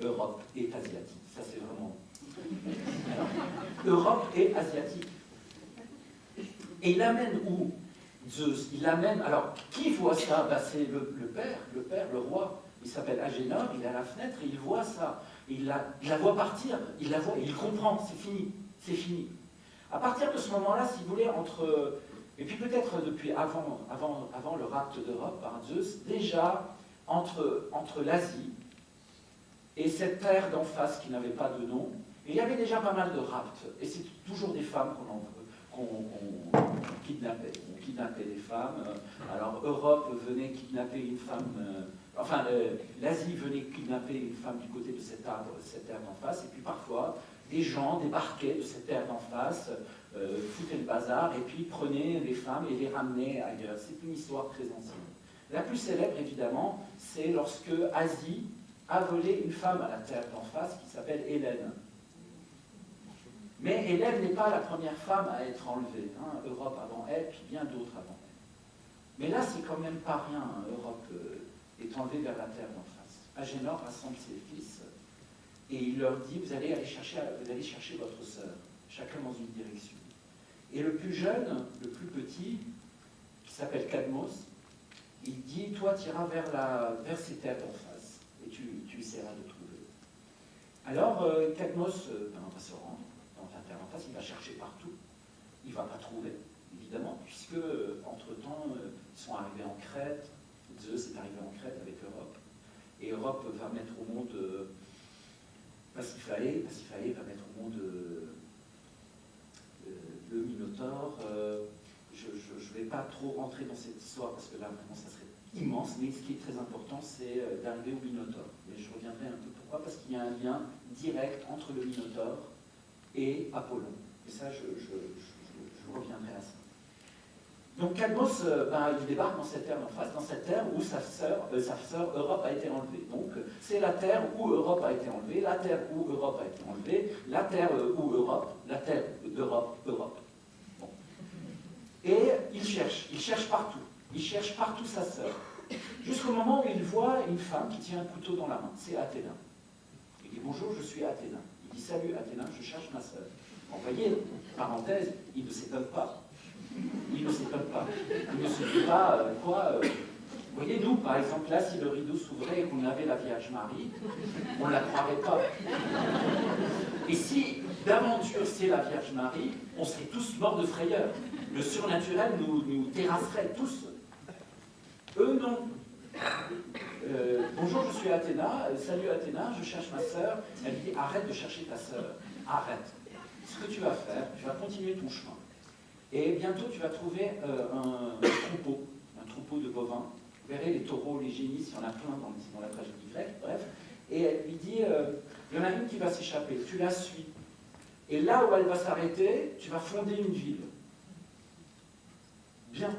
Europe est asiatique, ça c'est vraiment... Alors, Europe est asiatique. Et il amène où Zeus? Il amène... Alors, qui voit ça? C'est le père, le roi. Il s'appelle Agénor, il est à la fenêtre et il voit ça. Il la voit partir, il la voit, il comprend, c'est fini. À partir de ce moment-là, si vous voulez, et puis peut-être depuis avant le rapt d'Europe par Zeus, déjà, entre l'Asie et cette terre d'en face qui n'avait pas de nom, il y avait déjà pas mal de rapts, et c'est toujours des femmes qu'on kidnappait. On kidnappait des femmes. Alors Europe venait kidnapper une femme, l'Asie venait kidnapper une femme du côté de cette terre d'en face, et puis parfois des gens débarquaient de cette terre d'en face, foutaient le bazar, et puis prenaient les femmes et les ramenaient ailleurs. C'est une histoire très ancienne. La plus célèbre, évidemment, c'est lorsque Asie a volé une femme à la terre d'en face qui s'appelle Hélène. Mais Hélène n'est pas la première femme à être enlevée. Europe avant elle, puis bien d'autres avant elle. Mais là, c'est quand même pas rien. Europe est enlevée vers la terre d'en face. Agénor rassemble ses fils et il leur dit, vous allez chercher votre sœur, chacun dans une direction. Et le plus jeune, le plus petit, qui s'appelle Cadmos, il dit, toi tu iras vers ces terres en face, et tu essaieras de trouver. Alors Cadmos va se rendre dans la terre en face, il va chercher partout, il ne va pas trouver, évidemment, puisque entre-temps, ils sont arrivés en Crète, Zeus est arrivé en Crète avec Europe, et Europe va mettre au monde Pasiphae va mettre au monde le Minotaure. Je ne vais pas trop rentrer dans cette histoire parce que là vraiment ça serait immense, mais ce qui est très important c'est d'arriver au Minotaure. Et je reviendrai un peu pourquoi, parce qu'il y a un lien direct entre le Minotaure et Apollon. Et ça je reviendrai à ça. Donc Cadmos, il débarque dans cette terre d'en face, dans cette terre où sa sœur Europe a été enlevée. Donc c'est la terre où Europe a été enlevée, la terre où Europe a été enlevée, la terre où Europe, la terre d'Europe, Europe. Bon. Et il cherche partout sa sœur. Jusqu'au moment où il voit une femme qui tient un couteau dans la main, c'est Athéna. Il dit bonjour, je suis Athéna. Il dit salut Athéna, je cherche ma sœur. Vous voyez, parenthèse, il ne s'étonne pas. Il ne s'étonne pas. Il ne se dit pas vous voyez, nous, par exemple, là, si le rideau s'ouvrait et qu'on avait la Vierge Marie, on ne la croirait pas. Et si, d'aventure, c'est la Vierge Marie, on serait tous morts de frayeur. Le surnaturel nous terrasserait tous. Eux, non. Bonjour, je suis Athéna. Salut Athéna, je cherche ma sœur. Elle dit, arrête de chercher ta sœur. Arrête. Ce que tu vas faire, tu vas continuer ton chemin. Et bientôt, tu vas trouver un troupeau de bovins. Vous verrez, les taureaux, les génisses, il y en a plein dans la tragédie grecque, bref. Et elle lui dit, il y en a une qui va s'échapper, tu la suis. Et là où elle va s'arrêter, tu vas fonder une ville. Bien,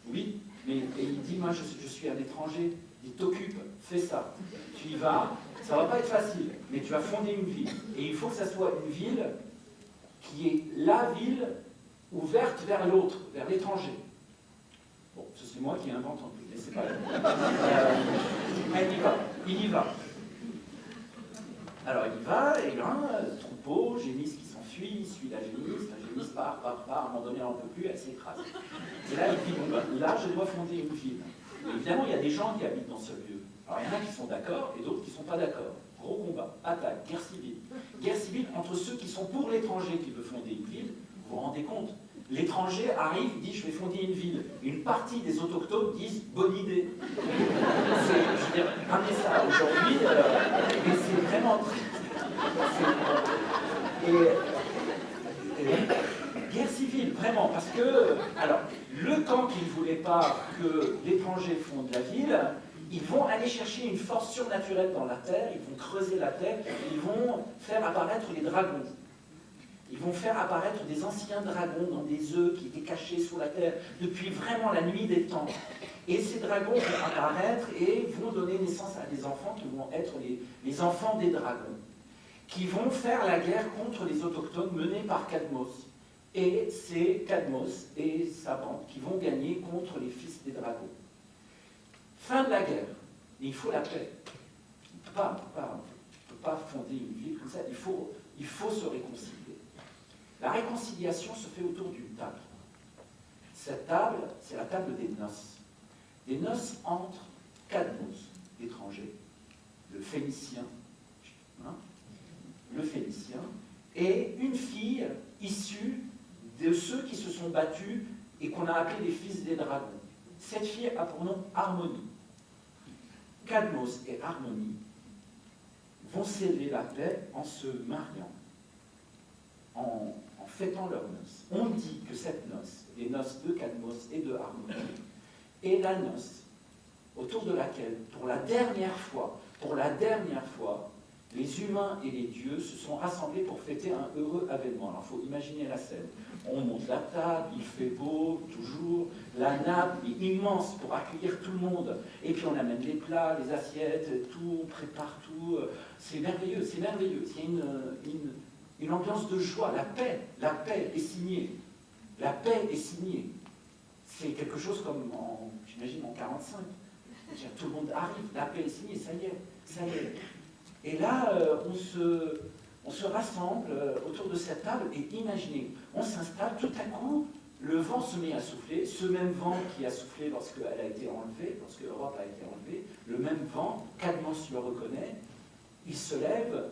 oui. Et il dit, moi, je suis un étranger. Il dit, t'occupe, fais ça. Tu y vas, ça va pas être facile, mais tu vas fonder une ville. Et il faut que ça soit une ville qui est la ville ouverte vers l'autre, vers l'étranger. Bon, c'est moi qui invente un peu, mais c'est pas grave. Il y va. Alors il y va, et là, troupeau, génisse qui s'enfuit, il suit la génisse part, à un moment donné elle n'en peut plus, elle s'écrase. Et là il dit, bon ben, là je dois fonder une ville. Et évidemment il y a des gens qui habitent dans ce lieu. Alors il y en a qui sont d'accord et d'autres qui ne sont pas d'accord. Gros combat, attaque, guerre civile. Guerre civile entre ceux qui sont pour l'étranger qui veut fonder une ville. Vous vous rendez compte? L'étranger arrive, dit je vais fonder une ville. Une partie des autochtones disent bonne idée. Je veux dire, ramenez ça aujourd'hui, et c'est vraiment guerre civile, vraiment, parce que, alors, le camp qui ne voulait pas que l'étranger fonde la ville, ils vont aller chercher une force surnaturelle dans la terre, ils vont creuser la terre, ils vont faire apparaître les dragons. Ils vont faire apparaître des anciens dragons dans des œufs qui étaient cachés sous la terre depuis vraiment la nuit des temps. Et ces dragons vont apparaître et vont donner naissance à des enfants qui vont être les enfants des dragons, qui vont faire la guerre contre les autochtones menée par Cadmos. Et c'est Cadmos et sa bande qui vont gagner contre les fils des dragons. Fin de la guerre. Et il faut la paix. On ne peut pas fonder une ville comme ça. Il faut se réconcilier. La réconciliation se fait autour d'une table. Cette table, c'est la table des noces. Des noces entre Cadmos, l'étranger, le Phénicien, et une fille issue de ceux qui se sont battus et qu'on a appelés les fils des dragons. Cette fille a pour nom Harmonie. Cadmos et Harmonie vont sceller la paix en se mariant, en fêtant leurs noces. On dit que cette noce, les noces de Cadmos et de Harmonie, est la noce autour de laquelle, pour la dernière fois, les humains et les dieux se sont rassemblés pour fêter un heureux avènement. Alors il faut imaginer la scène. On monte la table, il fait beau, toujours, la nappe est immense pour accueillir tout le monde. Et puis on amène les plats, les assiettes, tout, on prépare tout. C'est merveilleux, c'est merveilleux. Il y a une ambiance de joie, la paix est signée. La paix est signée. C'est quelque chose comme, j'imagine, en 1945. Tout le monde arrive, la paix est signée, ça y est. Et là, on se rassemble autour de cette table et imaginez, on s'installe, tout à coup, le vent se met à souffler, ce même vent qui a soufflé lorsqu'elle a été enlevée, lorsque l'Europe a été enlevée, le même vent, Cadmos le reconnaît, il se lève,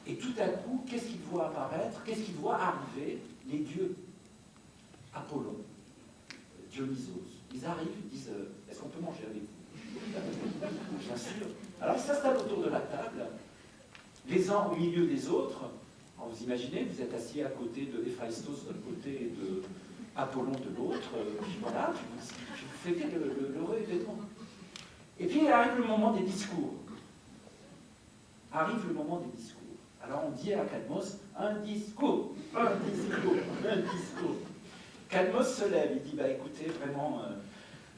et tout à coup, qu'est-ce qu'il voit apparaître, qu'est-ce qu'il voit arriver? Les dieux. Apollon, Dionysos. Ils arrivent, ils disent, est-ce qu'on peut manger avec vous? Bien sûr. Alors ils s'installent autour de la table, les uns au milieu des autres. Alors, vous imaginez, vous êtes assis à côté de Héphaïstos d'un côté et de Apollon de l'autre, puis voilà, puis vous fêtez l'heureux événement. Et puis arrive le moment des discours. Arrive le moment des discours. Alors on dit à Cadmos, un discours. Cadmos se lève, il dit, bah écoutez, vraiment,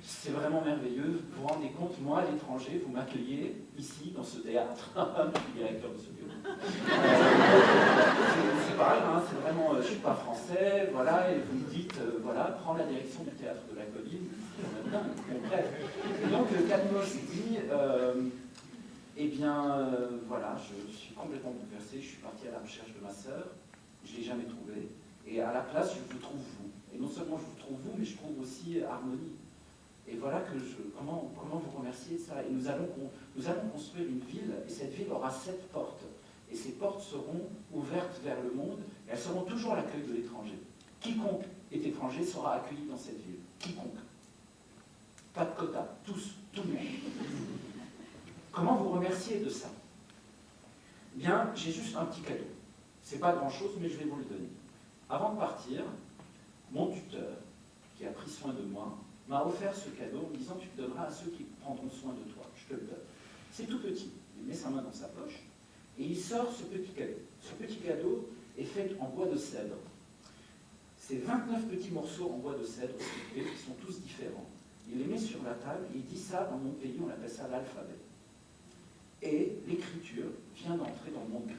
c'est vraiment merveilleux, vous vous rendez compte, moi à l'étranger, vous m'accueillez ici, dans ce théâtre, je suis directeur de ce lieu. C'est pas grave, hein, c'est vraiment, je ne suis pas français, voilà, et vous me dites, voilà, prends la direction du théâtre de la colline, bref. Et donc Cadmos dit, eh bien, voilà, je suis complètement bouleversé, je suis parti à la recherche de ma sœur, je ne l'ai jamais trouvée, et à la place, je vous trouve vous. Et non seulement je vous trouve vous, mais je trouve aussi harmonie. Et voilà que comment vous remercier ça. Et nous allons construire une ville, et cette ville aura 7 portes. Et ces portes seront ouvertes vers le monde, et elles seront toujours à l'accueil de l'étranger. Quiconque est étranger sera accueilli dans cette ville. Quiconque. Pas de quota. Tous. Tout le monde. Comment vous remercier de ça? Bien, j'ai juste un petit cadeau. C'est pas grand-chose, mais je vais vous le donner. Avant de partir, mon tuteur, qui a pris soin de moi, m'a offert ce cadeau en me disant « Tu le donneras à ceux qui prendront soin de toi. » Je te le donne. C'est tout petit. Il met sa main dans sa poche et il sort ce petit cadeau. Ce petit cadeau est fait en bois de cèdre. C'est 29 petits morceaux en bois de cèdre qui sont tous différents. Il les met sur la table et il dit ça, dans mon pays, on appelle ça l'alphabet. Et l'écriture vient d'entrer dans le monde grec.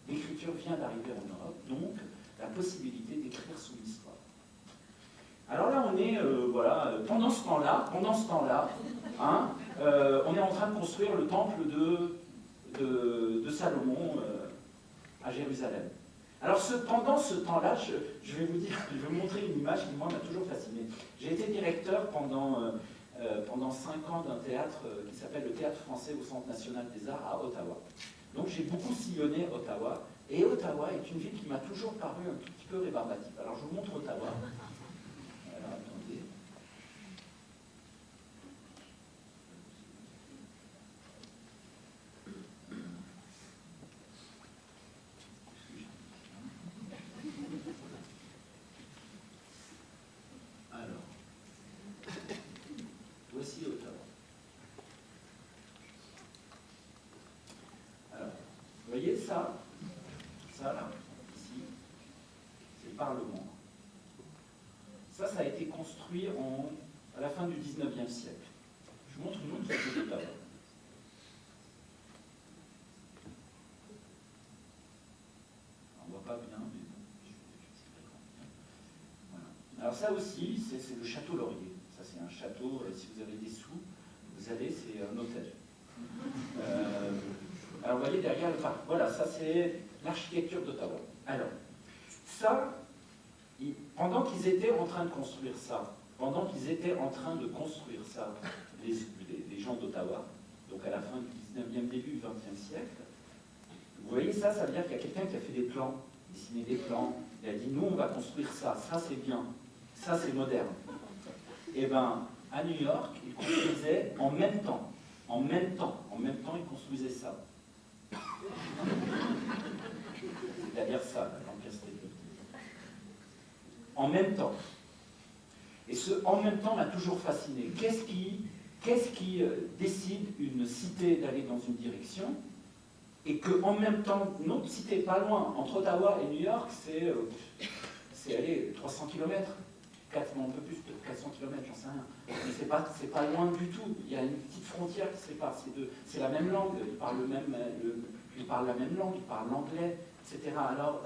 L'écriture vient d'arriver en Europe, donc la possibilité d'écrire son histoire. Alors là, on est, voilà, pendant ce temps-là, hein, on est en train de construire le temple de Salomon à Jérusalem. Alors pendant ce temps-là, je vais vous montrer une image qui, moi, m'a toujours fasciné. J'ai été directeur pendant 5 ans d'un théâtre qui s'appelle le Théâtre français au Centre national des arts à Ottawa. Donc j'ai beaucoup sillonné Ottawa, et Ottawa est une ville qui m'a toujours paru un tout petit peu rébarbative. Alors je vous montre Ottawa. Alors attendez. Alors, voici Ottawa. Alors, vous voyez ça? Ça là, ici, c'est le Parlement. Ça a été construit à la fin du 19e siècle. Je vous montre une autre photo d'Ottawa. On ne voit pas bien, mais bon, voilà. Alors ça aussi, c'est le château Laurier. Ça c'est un château, si vous avez des sous, vous allez, c'est un hôtel. Alors vous voyez derrière le parc, voilà, ça c'est l'architecture d'Ottawa. Alors, ça, pendant qu'ils étaient en train de construire ça, les gens d'Ottawa, donc à la fin du 19e, début du 20e siècle, vous voyez ça veut dire qu'il y a quelqu'un qui a fait des plans, dessiné des plans, il a dit nous on va construire ça, ça c'est bien, ça c'est moderne. Et bien, à New York, ils construisaient en même temps, ils construisaient ça. C'est-à-dire ça, l'Empire State Building. En même temps. Et ce en même temps m'a toujours fasciné. Qu'est-ce qui décide une cité d'aller dans une direction et qu'en même temps, une autre cité pas loin, entre Ottawa et New York, c'est aller 300 km, un peu plus de 400 km, j'en sais rien. Mais c'est pas loin du tout. Il y a une petite frontière qui sépare. C'est la même langue, ils parlent la même langue, ils parlent l'anglais. etc. Alors,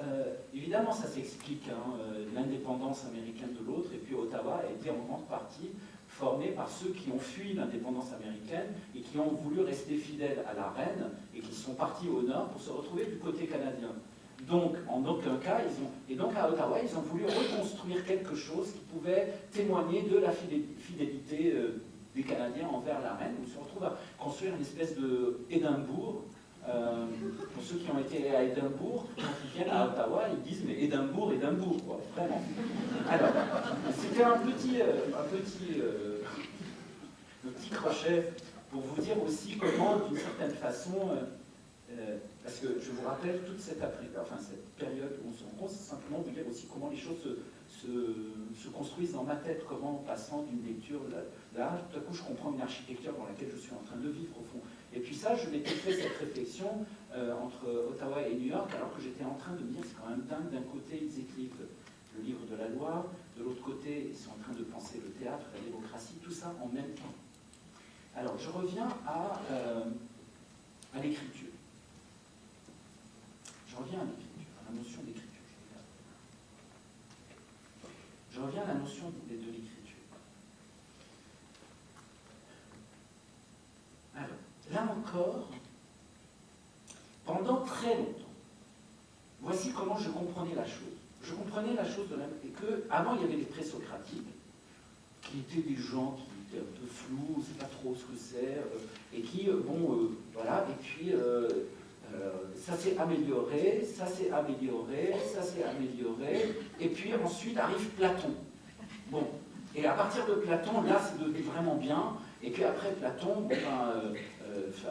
évidemment, ça s'explique, hein, l'indépendance américaine de l'autre, et puis Ottawa a été en grande partie formé par ceux qui ont fui l'indépendance américaine et qui ont voulu rester fidèles à la reine et qui sont partis au nord pour se retrouver du côté canadien. Donc, en aucun cas, et donc à Ottawa, ils ont voulu reconstruire quelque chose qui pouvait témoigner de la fidélité des Canadiens envers la reine. On se retrouve à construire une espèce de Édimbourg. Pour ceux qui ont été à Édimbourg, quand ils viennent à Ottawa, ils disent mais Édimbourg, quoi, vraiment. Alors, c'était un petit crochet pour vous dire aussi comment, d'une certaine façon, parce que je vous rappelle toute cette période où on se rencontre, c'est simplement vous dire aussi comment les choses se construisent dans ma tête, comment en passant d'une lecture là, tout à coup je comprends une architecture dans laquelle je suis en train de vivre au fond. Et puis ça, je m'étais fait cette réflexion entre Ottawa et New York, alors que j'étais en train de me dire, c'est quand même dingue, d'un côté ils écrivent le livre de la loi, de l'autre côté ils sont en train de penser le théâtre, la démocratie, tout ça en même temps. Alors je reviens à l'écriture. Je reviens à l'écriture, à la notion d'écriture. Je reviens à la notion de l'écriture. Alors, là encore, pendant très longtemps, voici comment je comprenais la chose. Je comprenais la chose de la et que avant il y avait les présocratiques, qui étaient des gens qui étaient un peu flous, on ne sait pas trop ce que c'est, et qui, voilà, et puis ça s'est amélioré, ça s'est amélioré, ça s'est amélioré, et puis ensuite arrive Platon. Bon, et à partir de Platon, là c'est devenu vraiment bien, et puis après Platon,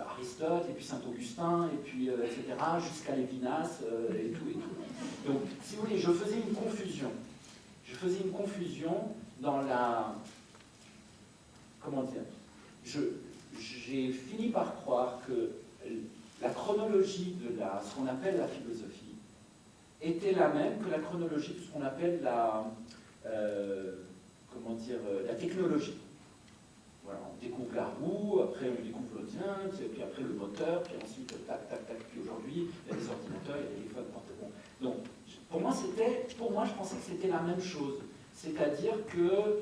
Aristote, et puis Saint-Augustin, et puis etc., jusqu'à Lévinas, et tout, et tout. Donc, si vous voulez, je faisais une confusion. Je faisais une confusion dans la... Comment dire? J'ai fini par croire que la chronologie de ce qu'on appelle la philosophie était la même que la chronologie de ce qu'on appelle la technologie. Voilà, on découvre la roue, après on découvre le train, puis après le moteur, puis ensuite tac, tac, tac, puis aujourd'hui il y a des ordinateurs, il y a des téléphones, bon. Donc pour moi je pensais que c'était la même chose, c'est-à-dire que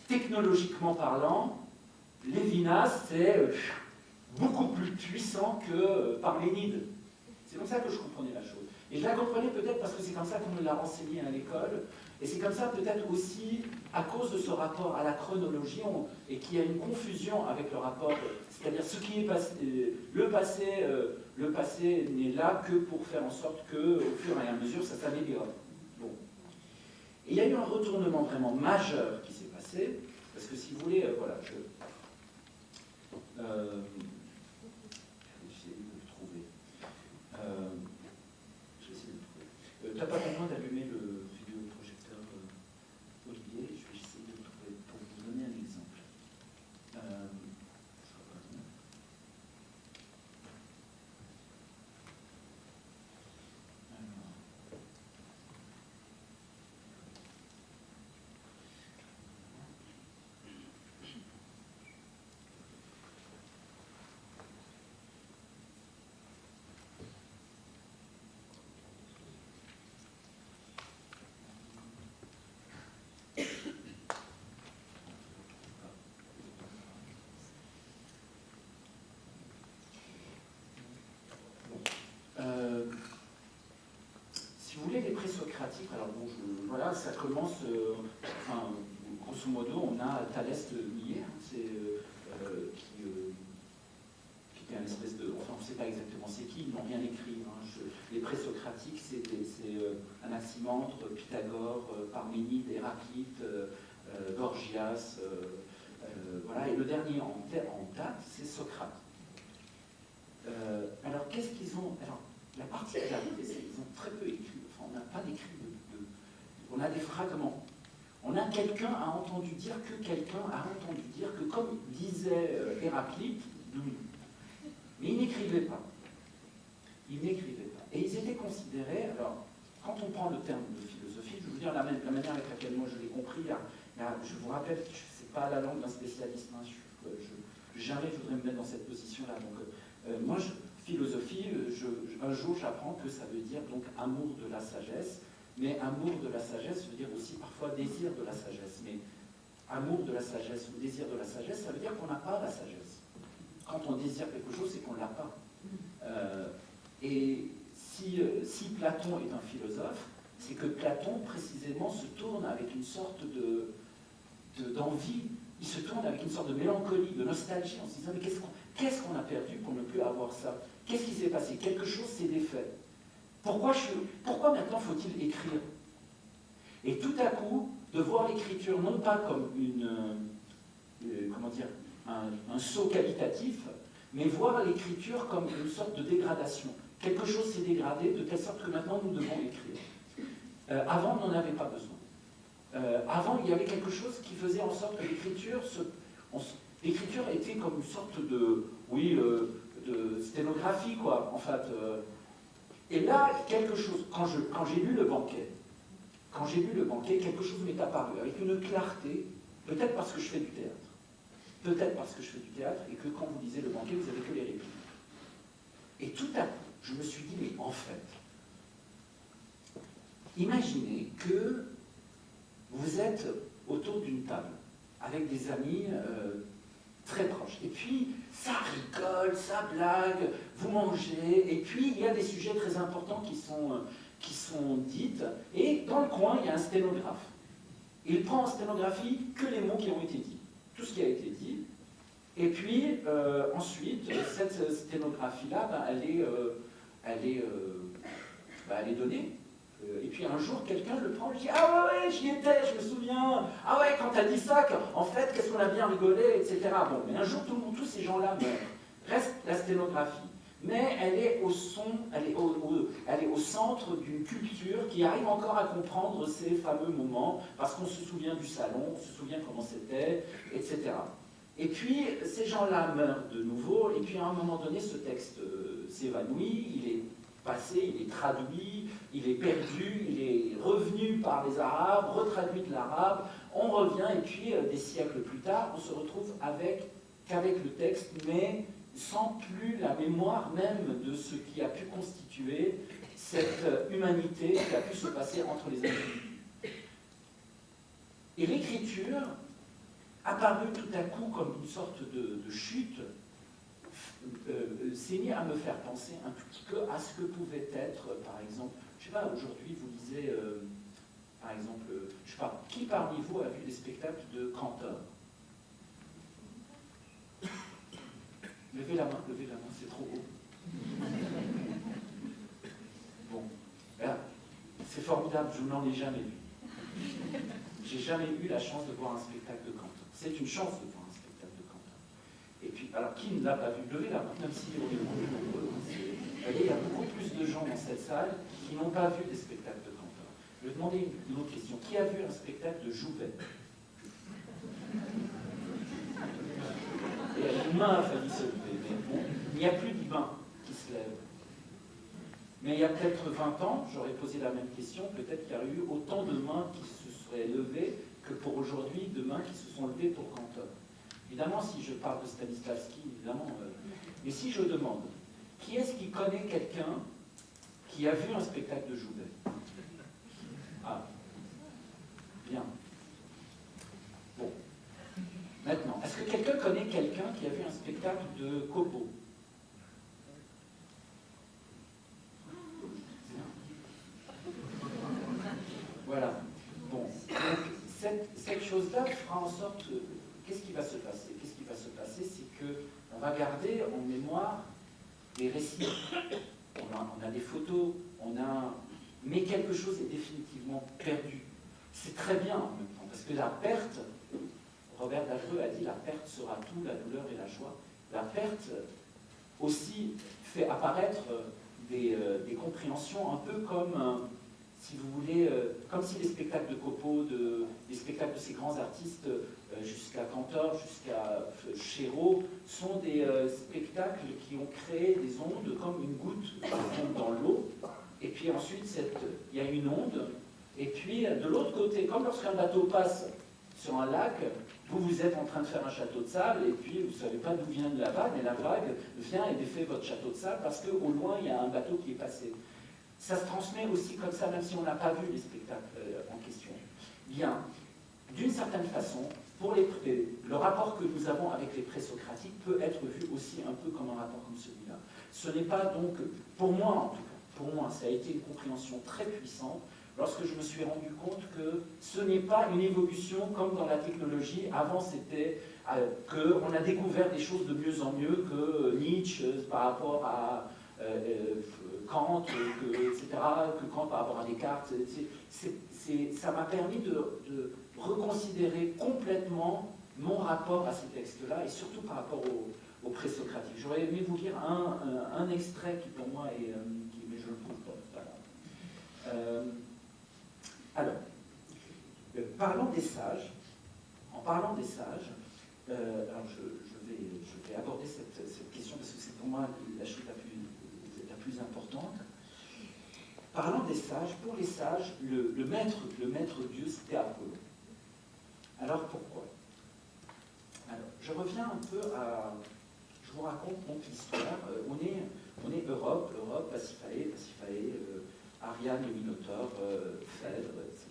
technologiquement parlant, Lévinas c'est beaucoup plus puissant que Parménide. C'est comme ça que je comprenais la chose. Et je la comprenais peut-être parce que c'est comme ça qu'on me l'a renseigné à l'école, et c'est comme ça peut-être aussi à cause de ce rapport à la chronologie, et qu'il y a une confusion avec le rapport, c'est-à-dire ce qui est passé, le passé n'est là que pour faire en sorte qu'au fur et à mesure ça s'améliore. Bon. Et il y a eu un retournement vraiment majeur qui s'est passé, parce que si vous voulez, voilà, je vais essayer de le trouver. Tu n'as pas besoin d'allumer le vidéoprojecteur, Olivier, je vais essayer de le trouver pour vous donner un exemple. Si vous voulez, les présocratiques, alors bon, voilà, ça commence, grosso modo, on a Thalès de Milet, qui était un espèce de, enfin on ne sait pas exactement c'est qui, ils n'ont rien écrit. Les présocratiques, c'est Anaximandre, Pythagore, Parménide, Héraclite, Gorgias, voilà, et le dernier en date, c'est Socrate. Alors qu'est-ce qu'ils ont... Alors, la particularité, c'est qu'ils ont très peu écrit. Enfin, on n'a pas d'écrit on a des fragments. On a quelqu'un a entendu dire que, comme disait Héraclite, mais ils n'écrivaient pas. Ils n'écrivaient pas. Et ils étaient considérés, alors, quand on prend le terme de philosophie, je veux dire la manière avec laquelle moi je l'ai compris, je vous rappelle, ce n'est pas la langue d'un spécialiste, jamais je voudrais me mettre dans cette position-là. Donc, philosophie, un jour j'apprends que ça veut dire donc amour de la sagesse, mais amour de la sagesse veut dire aussi parfois désir de la sagesse. Mais amour de la sagesse ou désir de la sagesse, ça veut dire qu'on n'a pas la sagesse. Quand on désire quelque chose, c'est qu'on ne l'a pas. Et si Platon est un philosophe, c'est que Platon précisément se tourne avec une sorte d'envie, il se tourne avec une sorte de mélancolie, de nostalgie, en se disant mais qu'est-ce qu'on a perdu pour ne plus avoir ça? Qu'est-ce qui s'est passé? Quelque chose s'est défait. Pourquoi maintenant faut-il écrire? Et tout à coup, de voir l'écriture non pas comme un saut qualitatif, mais voir l'écriture comme une sorte de dégradation. Quelque chose s'est dégradé de telle sorte que maintenant nous devons écrire. Avant, on n'en avait pas besoin. Avant, il y avait quelque chose qui faisait en sorte que l'écriture était comme une sorte de sténographie, quoi, en fait. Et là, quelque chose, quand j'ai lu le banquet, quelque chose m'est apparu avec une clarté, peut-être parce que je fais du théâtre, et que quand vous lisez le banquet, vous n'avez que les répliques. Et tout à coup, je me suis dit, mais en fait, imaginez que vous êtes autour d'une table, avec des amis très proches, et puis ça rigole, ça blague, vous mangez, et puis il y a des sujets très importants qui sont dites, et dans le coin, il y a un sténographe. Il prend en sténographie que les mots qui ont été dits, tout ce qui a été dit, et puis ensuite, cette sténographie-là, elle est donnée. Et puis un jour, quelqu'un le prend, lui dit « Ah ouais, j'y étais, je me souviens. Ah ouais, quand t'as dit ça, en fait, qu'est-ce qu'on a bien rigolé, etc. » Bon, mais un jour, tous ces gens-là meurent. Reste la sténographie. Mais elle est au centre d'une culture qui arrive encore à comprendre ces fameux moments, parce qu'on se souvient du salon, on se souvient comment c'était, etc. Et puis, ces gens-là meurent de nouveau, et puis à un moment donné, ce texte s'évanouit, il est passé, il est traduit, il est perdu, il est revenu par les Arabes, retraduit de l'arabe, on revient, et puis des siècles plus tard, on se retrouve qu'avec le texte, mais sans plus la mémoire même de ce qui a pu constituer cette humanité qui a pu se passer entre les individus. Et l'écriture, apparue tout à coup comme une sorte de chute, s'est mis à me faire penser un tout petit peu à ce que pouvait être, par exemple, je ne sais pas, aujourd'hui vous lisez, par exemple, je ne sais pas, qui parmi vous a vu des spectacles de Cantor? Levez la main, c'est trop haut. Bon, là, c'est formidable, je n'en ai jamais vu. J'ai jamais eu la chance de voir un spectacle de Cantor. C'est une chance de voir un spectacle de Cantor. Et puis, alors, qui ne l'a pas vu? Levez la main, même si on est nombreux. Il y a beaucoup plus de gens dans cette salle qui n'ont pas vu des spectacles de Cantor. Je vais demander une autre question. Qui a vu un spectacle de Jouvet? Et une main a failli se lever, mais bon, il n'y a plus de mains qui se lèvent. Mais il y a peut-être 20 ans, j'aurais posé la même question, peut-être qu'il y aurait eu autant de mains qui se seraient levées que pour aujourd'hui, de mains qui se sont levées pour Cantor. Évidemment, si je parle de Stanislavski, évidemment, mais si je demande, qui est-ce qui connaît quelqu'un qui a vu un spectacle de Jouvet? Ah, bien. Bon. Maintenant, est-ce que quelqu'un connaît quelqu'un qui a vu un spectacle de Copeau? Voilà. Bon. Donc, cette chose-là fera en sorte... Qu'est-ce qui va se passer? Qu'est-ce qui va se passer, c'est qu'on va garder en mémoire des récits. On a des photos, mais quelque chose est définitivement perdu. C'est très bien en même temps, parce que la perte, Robert Davreux a dit, la perte sera tout, la douleur et la joie. La perte aussi fait apparaître des compréhensions un peu comme, si vous voulez, comme si les spectacles de Copeau, les spectacles de ces grands artistes, jusqu'à Cantor, jusqu'à Chéreau, sont des spectacles qui ont créé des ondes comme une goutte qui tombe dans l'eau, et puis ensuite il y a une onde, et puis de l'autre côté, comme lorsqu'un bateau passe sur un lac, vous êtes en train de faire un château de sable, et puis vous ne savez pas d'où vient la vague, et la vague vient et défait votre château de sable, parce qu'au loin, il y a un bateau qui est passé. Ça se transmet aussi comme ça, même si on n'a pas vu les spectacles en question. Bien, d'une certaine façon, pour le rapport que nous avons avec les présocratiques peut être vu aussi un peu comme un rapport comme celui-là. Ce n'est pas donc, pour moi en tout cas, pour moi, ça a été une compréhension très puissante lorsque je me suis rendu compte que ce n'est pas une évolution comme dans la technologie. Avant, c'était qu'on a découvert des choses de mieux en mieux, que Nietzsche par rapport à Kant, etc., que Kant par rapport à Descartes. Ça m'a permis de reconsidérer complètement mon rapport à ces textes-là, et surtout par rapport aux présocratiques. J'aurais aimé vous lire un extrait qui, pour moi, mais je le trouve pas. Voilà. Alors, parlant des sages, en parlant des sages, alors je vais aborder cette question parce que c'est pour moi la chose la plus importante. Parlant des sages, pour les sages, le maître Dieu, c'était Apollon. Alors pourquoi? Alors, je reviens un peu à... Je vous raconte mon histoire. On est Europe, Pasiphae, Ariane, le Minotaure, Phèdre, etc.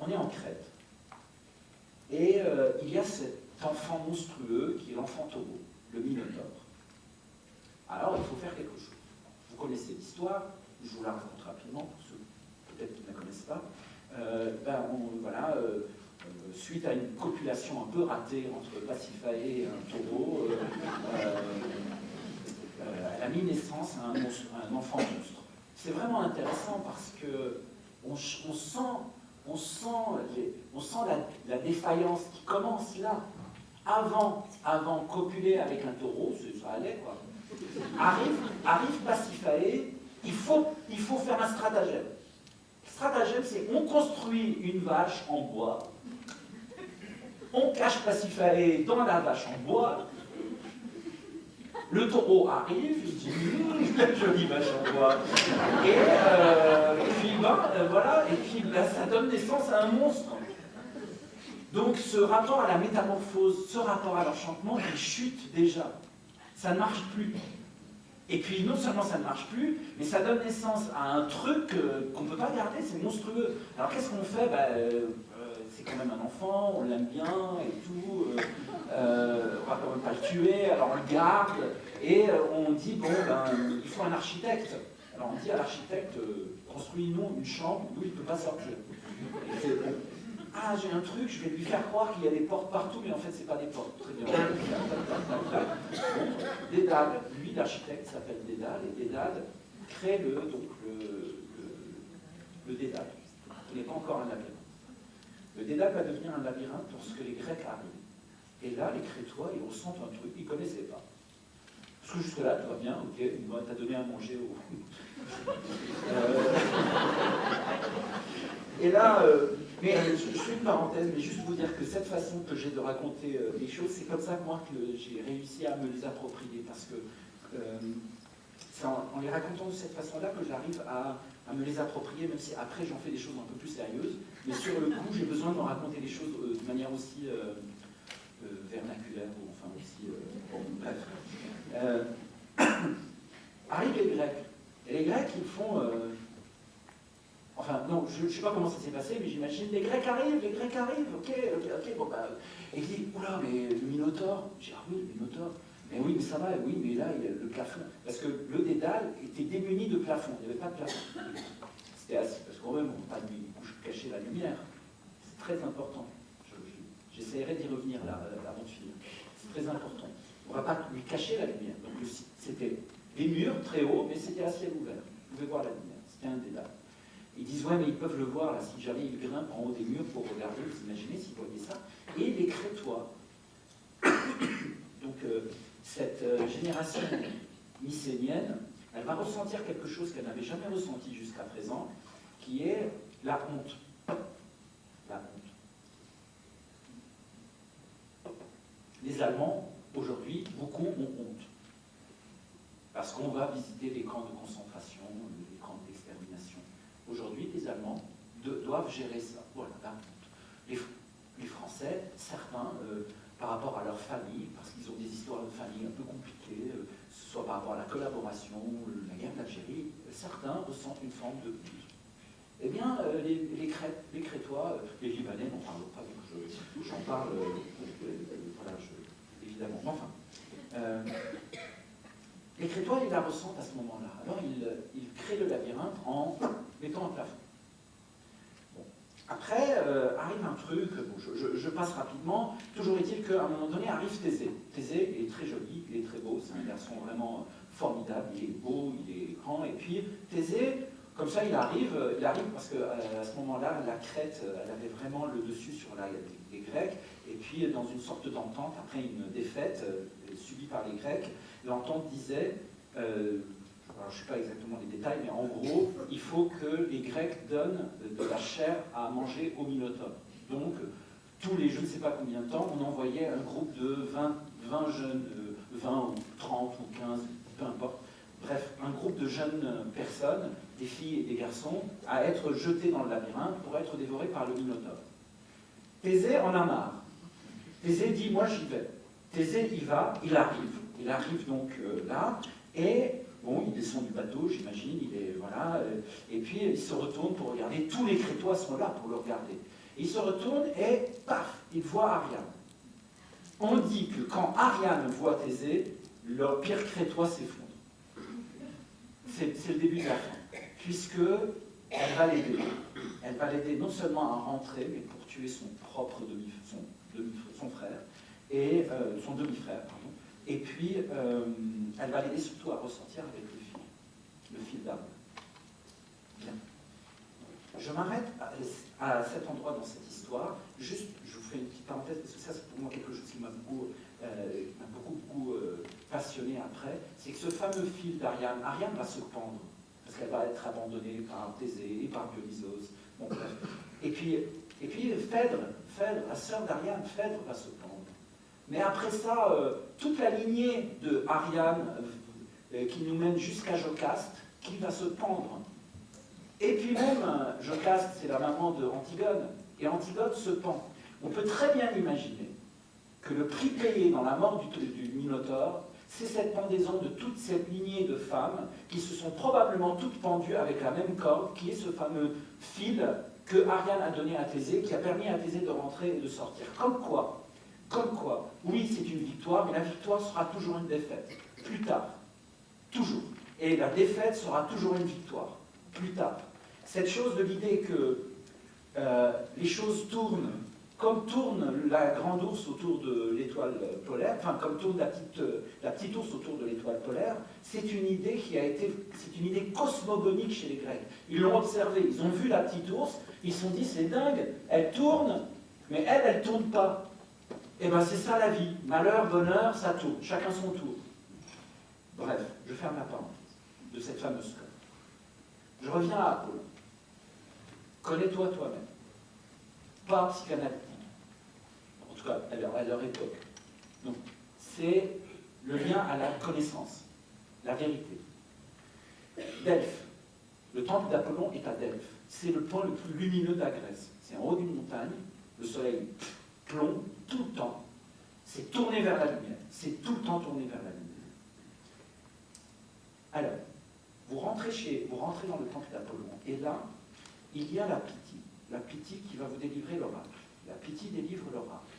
On est en Crète. Et il y a cet enfant monstrueux qui est l'enfant taureau, le Minotaure. Alors, il faut faire quelque chose. Vous connaissez l'histoire, je vous la raconte rapidement, pour ceux peut-être qui ne la connaissent pas. Suite à une copulation un peu ratée entre Pasiphae et un taureau, elle a mis naissance à un enfant monstre. C'est vraiment intéressant parce que on sent la défaillance qui commence là. Avant copuler avec un taureau, ça allait quoi. Arrive Pasiphae, il faut faire un stratagème. Le stratagème, c'est on construit une vache en bois, on cache Pasiphae dans la vache en bois, le taureau arrive, il dit la jolie vache en bois, et puis ça donne naissance à un monstre. Donc ce rapport à la métamorphose, ce rapport à l'enchantement, il chute déjà. Ça ne marche plus. Et puis non seulement ça ne marche plus, mais ça donne naissance à un truc qu'on ne peut pas garder, c'est monstrueux. Alors qu'est-ce qu'on fait? C'est quand même un enfant, on l'aime bien et tout, on va quand même pas le tuer, alors on le garde, et on dit, il faut un architecte. Alors on dit à l'architecte, construis-nous une chambre d'où il ne peut pas sortir. Et c'est bon. Ah, j'ai un truc, je vais lui faire croire qu'il y a des portes partout, mais en fait, c'est pas des portes. Très bien. Dédale, lui, l'architecte s'appelle Dédale, et Dédale crée le Dédale. Il n'est pas encore un labyrinthe. Le Dédale va devenir un labyrinthe lorsque les Grecs arrivent. Et là, les Crétois, ils ressentent un truc qu'ils ne connaissaient pas. Parce que jusque-là, tout va bien, ok, t'as donné à manger au... Et là, je fais une parenthèse, mais juste vous dire que cette façon que j'ai de raconter les choses, c'est comme ça que moi que j'ai réussi à me les approprier, parce que c'est en les racontant de cette façon-là que j'arrive à me les approprier, même si après j'en fais des choses un peu plus sérieuses, mais sur le coup, j'ai besoin de me raconter les choses de manière aussi vernaculaire, ou enfin aussi... bref. Arrivent les Grecs, et les Grecs, ils font... Enfin, non, je ne sais pas comment ça s'est passé, mais j'imagine, les Grecs arrivent, ok, et il dit, oula, mais le Minotaure, j'ai dit, ah oui, le Minotaure, mais oui, mais ça va, oui, mais là, il y a le plafond, parce que le Dédale était démuni de plafond, il n'y avait pas de plafond. C'était assis, parce qu'en même, on ne peut pas lui cacher la lumière, c'est très important, j'essaierai d'y revenir là, avant de finir, c'est très important, on ne va pas lui cacher la lumière, donc c'était des murs très hauts, mais c'était à ciel ouvert, vous pouvez voir la lumière, c'était un Dédale. Ils disent, ouais, mais ils peuvent le voir, là, si jamais ils grimpent en haut des murs pour regarder, vous imaginez s'ils voyaient ça. Et les Crétois, donc cette génération mycénienne, elle va ressentir quelque chose qu'elle n'avait jamais ressenti jusqu'à présent, qui est la honte. La honte. Les Allemands, aujourd'hui, beaucoup ont honte. Parce qu'on va visiter les camps de concentration, les camps d'extermination. Aujourd'hui, les Allemands doivent gérer ça. Voilà, la honte. les Français, certains, par rapport à leur famille, parce qu'ils ont des histoires de famille un peu compliquées, soit par rapport à la collaboration, la guerre d'Algérie, certains ressentent une forme de pudeur. Eh bien, les Crétois, les Libanais n'en parlent pas, donc j'en parle, voilà, évidemment. Enfin, les Crétois, ils la ressentent à ce moment-là. Alors, ils créent le labyrinthe en mettant un plafond. Bon. Après, arrive un truc, bon, je passe rapidement, toujours est-il qu'à un moment donné arrive Thésée. Thésée est très joli, il est très beau, c'est un garçon vraiment formidable, il est beau, il est grand, et puis Thésée, comme ça, il arrive parce qu'à ce moment-là, la Crète, elle avait vraiment le dessus sur les Grecs, et puis dans une sorte d'entente, après une défaite subie par les Grecs, l'entente disait, alors je ne sais pas exactement les détails, mais en gros, il faut que les Grecs donnent de la chair à manger au Minotaure. Donc, tous les je ne sais pas combien de temps, on envoyait un groupe de 20 jeunes, 20 ou 30 ou 15, peu importe, bref, un groupe de jeunes personnes, des filles et des garçons, à être jetés dans le labyrinthe pour être dévorés par le Minotaure. Thésée en a marre. Thésée dit, moi j'y vais. Thésée y va, il arrive donc là, et bon, il descend du bateau, j'imagine, il est, voilà, et puis il se retourne pour regarder, tous les Crétois sont là pour le regarder. Il se retourne et paf, il voit Ariane. On dit que quand Ariane voit Thésée, le pire Crétois s'effondre. C'est le début de la fin, puisque elle va l'aider. Elle va l'aider non seulement à rentrer, mais pour tuer son propre son frère, et son demi-frère, pardon. Et puis, elle va l'aider surtout à ressortir avec le fil d'arbre. Bien. Je m'arrête à cet endroit dans cette histoire. Juste, je vous fais une petite parenthèse, parce que ça, c'est pour moi quelque chose qui m'a beaucoup passionné après. C'est que ce fameux fil d'Ariane, Ariane va se pendre, parce qu'elle va être abandonnée par Thésée et par Dionysos. Bon, bref. Et puis Phèdre, la sœur d'Ariane, Phèdre va se pendre. Mais après ça, toute la lignée de Ariane qui nous mène jusqu'à Jocaste, qui va se pendre. Et puis même, Jocaste, c'est la maman de Antigone, et Antigone se pend. On peut très bien imaginer que le prix payé dans la mort du Minotaure, c'est cette pendaison de toute cette lignée de femmes qui se sont probablement toutes pendues avec la même corde, qui est ce fameux fil que Ariane a donné à Thésée, qui a permis à Thésée de rentrer et de sortir. Comme quoi, oui, c'est une victoire, mais la victoire sera toujours une défaite. Plus tard. Toujours. Et la défaite sera toujours une victoire. Plus tard. Cette chose de l'idée que les choses tournent comme tourne la grande ours autour de l'étoile polaire, enfin comme tourne la petite ours autour de l'étoile polaire, c'est une idée c'est une idée cosmogonique chez les Grecs. Ils l'ont observé, ils ont vu la petite ours, ils se sont dit c'est dingue, elle tourne, mais elle tourne pas. Et bien c'est ça la vie, malheur, bonheur, ça tourne, chacun son tour. Bref, je ferme la parenthèse de cette fameuse corde. Je reviens à Apollon. Connais-toi toi-même. Pas psychanalytique. En tout cas, à leur époque. Donc, c'est le lien à la connaissance, la vérité. Delphes. Le temple d'Apollon est à Delphes. C'est le point le plus lumineux de la Grèce. C'est en haut d'une montagne. Le soleil plombe tout le temps. C'est tourné vers la lumière. C'est tout le temps tourné vers la lumière. Alors, vous rentrez dans le temple d'Apollon, et là, il y a la Pythie qui va vous délivrer l'oracle. La Pythie délivre l'oracle.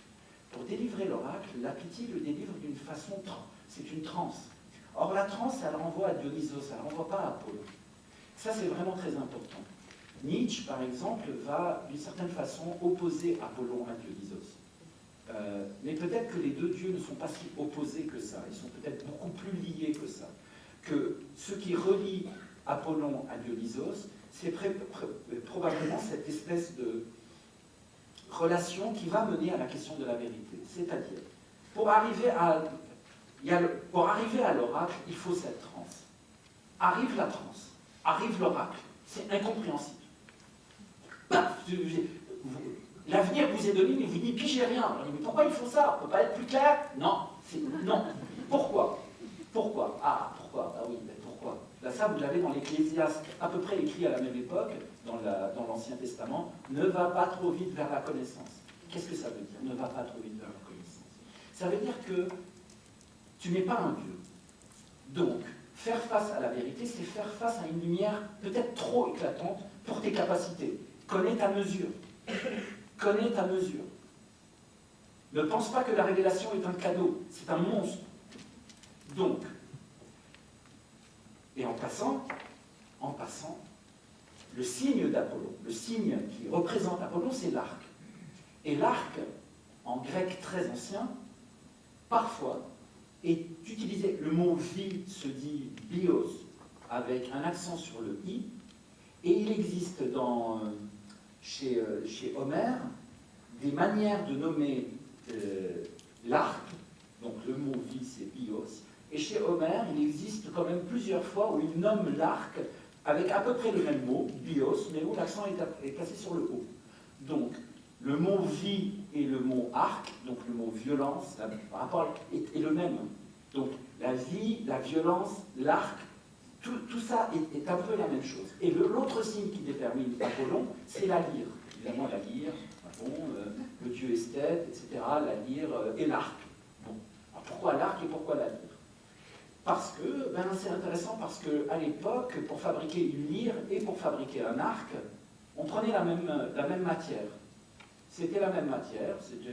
Pour délivrer l'oracle, la Pythie le délivre d'une façon, c'est une transe. Or, la transe, elle renvoie à Dionysos, elle ne renvoie pas à Apollon. Ça, c'est vraiment très important. Nietzsche, par exemple, va d'une certaine façon opposer Apollon à Dionysos. Mais peut-être que les deux dieux ne sont pas si opposés que ça, ils sont peut-être beaucoup plus liés que ça. Que ce qui relie Apollon à Dionysos, c'est probablement cette espèce de relation qui va mener à la question de la vérité. C'est-à-dire, pour arriver à l'oracle, il faut cette transe. Arrive la transe, arrive l'oracle, c'est incompréhensible. L'avenir vous est donné, mais vous n'y pigez rien. Mais pourquoi ils font ça? On ne peut pas être plus clair? Non. Non. Pourquoi? Pourquoi? Ah oui, mais pourquoi? Ça, vous l'avez dans l'Ecclésiaste, à peu près écrit à la même époque, dans l'Ancien Testament, ne va pas trop vite vers la connaissance. Qu'est-ce que ça veut dire, ne va pas trop vite vers la connaissance? Ça veut dire que tu n'es pas un Dieu. Donc, faire face à la vérité, c'est faire face à une lumière peut-être trop éclatante pour tes capacités. Connais ta mesure. Connais ta mesure. Ne pense pas que la révélation est un cadeau, c'est un monstre. Donc, et en passant, le signe d'Apollon, le signe qui représente Apollon, c'est l'arc. Et l'arc, en grec très ancien, parfois, est utilisé. Le mot vie se dit bios, avec un accent sur le i, et il existe chez Homère des manières de nommer l'arc, donc le mot vie c'est bios, et chez Homère il existe quand même plusieurs fois où il nomme l'arc avec à peu près le même mot, bios, mais où l'accent est placé sur le haut. Donc le mot vie et le mot arc, donc le mot violence, par rapport est le même. Donc la vie, la violence, l'arc, tout ça est un peu la même chose. Et l'autre signe qui détermine Apollon, c'est la lyre. Évidemment la lyre, le dieu esthète, etc., la lyre et l'arc. Bon. Alors pourquoi l'arc et pourquoi la lyre? Parce que, c'est intéressant parce qu'à l'époque, pour fabriquer une lyre et pour fabriquer un arc, on prenait la même matière. C'était la même matière, c'était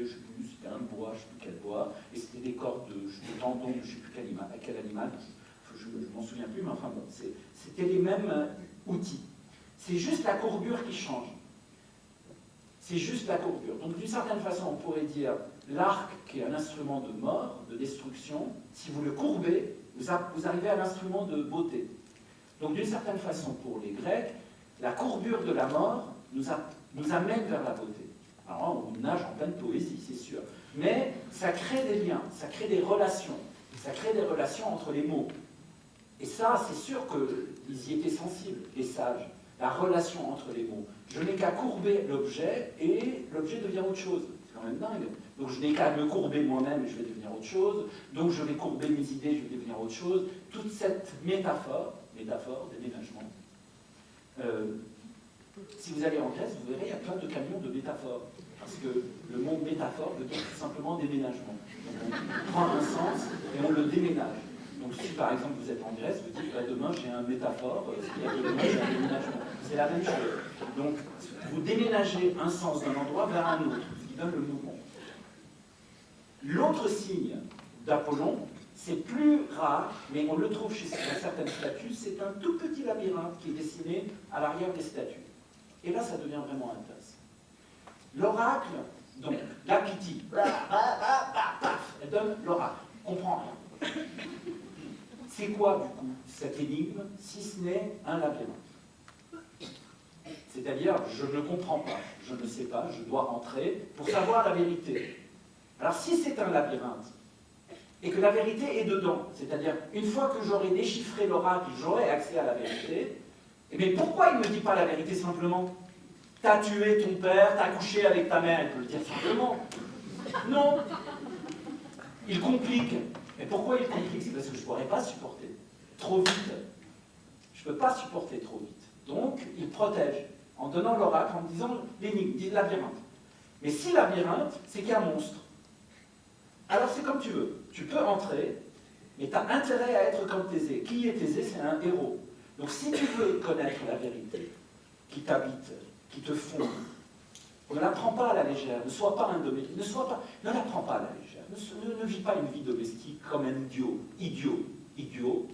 un bois, je ne sais plus quel bois, et c'était des cordes de tendons, je ne sais plus quel animal, je ne m'en souviens plus, mais enfin bon, c'était les mêmes outils. C'est juste la courbure qui change. C'est juste la courbure. Donc d'une certaine façon, on pourrait dire l'arc, qui est un instrument de mort, de destruction, si vous le courbez, vous arrivez à l'instrument de beauté. Donc d'une certaine façon, pour les Grecs, la courbure de la mort nous amène vers la beauté. Alors on nage en pleine poésie, c'est sûr. Mais ça crée des liens, ça crée des relations. Ça crée des relations entre les mots. Et ça, c'est sûr qu'ils y étaient sensibles, les sages. La relation entre les mots. Je n'ai qu'à courber l'objet et l'objet devient autre chose. C'est quand même dingue. Donc je n'ai qu'à me courber moi-même et je vais devenir autre chose. Donc je vais courber mes idées, je vais devenir autre chose. Toute cette métaphore déménagement. Si vous allez en Grèce, vous verrez, il y a plein de camions de métaphores. Parce que le mot métaphore veut dire tout simplement déménagement. Donc on prend un sens et on le déménage. Donc si par exemple vous êtes en Grèce, vous dites demain j'ai un métaphore, demain j'ai un déménagement. C'est la même chose. Donc vous déménagez un sens d'un endroit vers un autre, ce qui donne le mouvement. L'autre signe d'Apollon, c'est plus rare, mais on le trouve chez certaines statues, c'est un tout petit labyrinthe qui est dessiné à l'arrière des statues. Et là, ça devient vraiment intéressant. L'oracle, donc, la Pythie, elle donne l'oracle, on comprend rien. C'est quoi, du coup, cette énigme, si ce n'est un labyrinthe? C'est-à-dire, je ne comprends pas, je ne sais pas, je dois rentrer pour savoir la vérité. Alors, si c'est un labyrinthe, et que la vérité est dedans, c'est-à-dire, une fois que j'aurai déchiffré l'oracle, j'aurai accès à la vérité, mais pourquoi il ne me dit pas la vérité simplement? T'as tué ton père, t'as couché avec ta mère, il peut le dire simplement. Non. Il complique. Mais pourquoi il complique? C'est parce que je ne pourrais pas supporter trop vite. Je ne peux pas supporter trop vite. Donc, il protège en donnant l'oracle, en disant l'énigme, dit labyrinthe. Mais si labyrinthe, c'est qu'il y a un monstre. Alors c'est comme tu veux. Tu peux entrer, mais tu as intérêt à être comme Thésée. Qui est Thésée? C'est un héros. Donc si tu veux connaître la vérité qui t'habite, qui te fonde, ne la prends pas à la légère, ne sois pas un domestique, ne la prends pas à la légère, ne vis pas une vie domestique comme un idiot,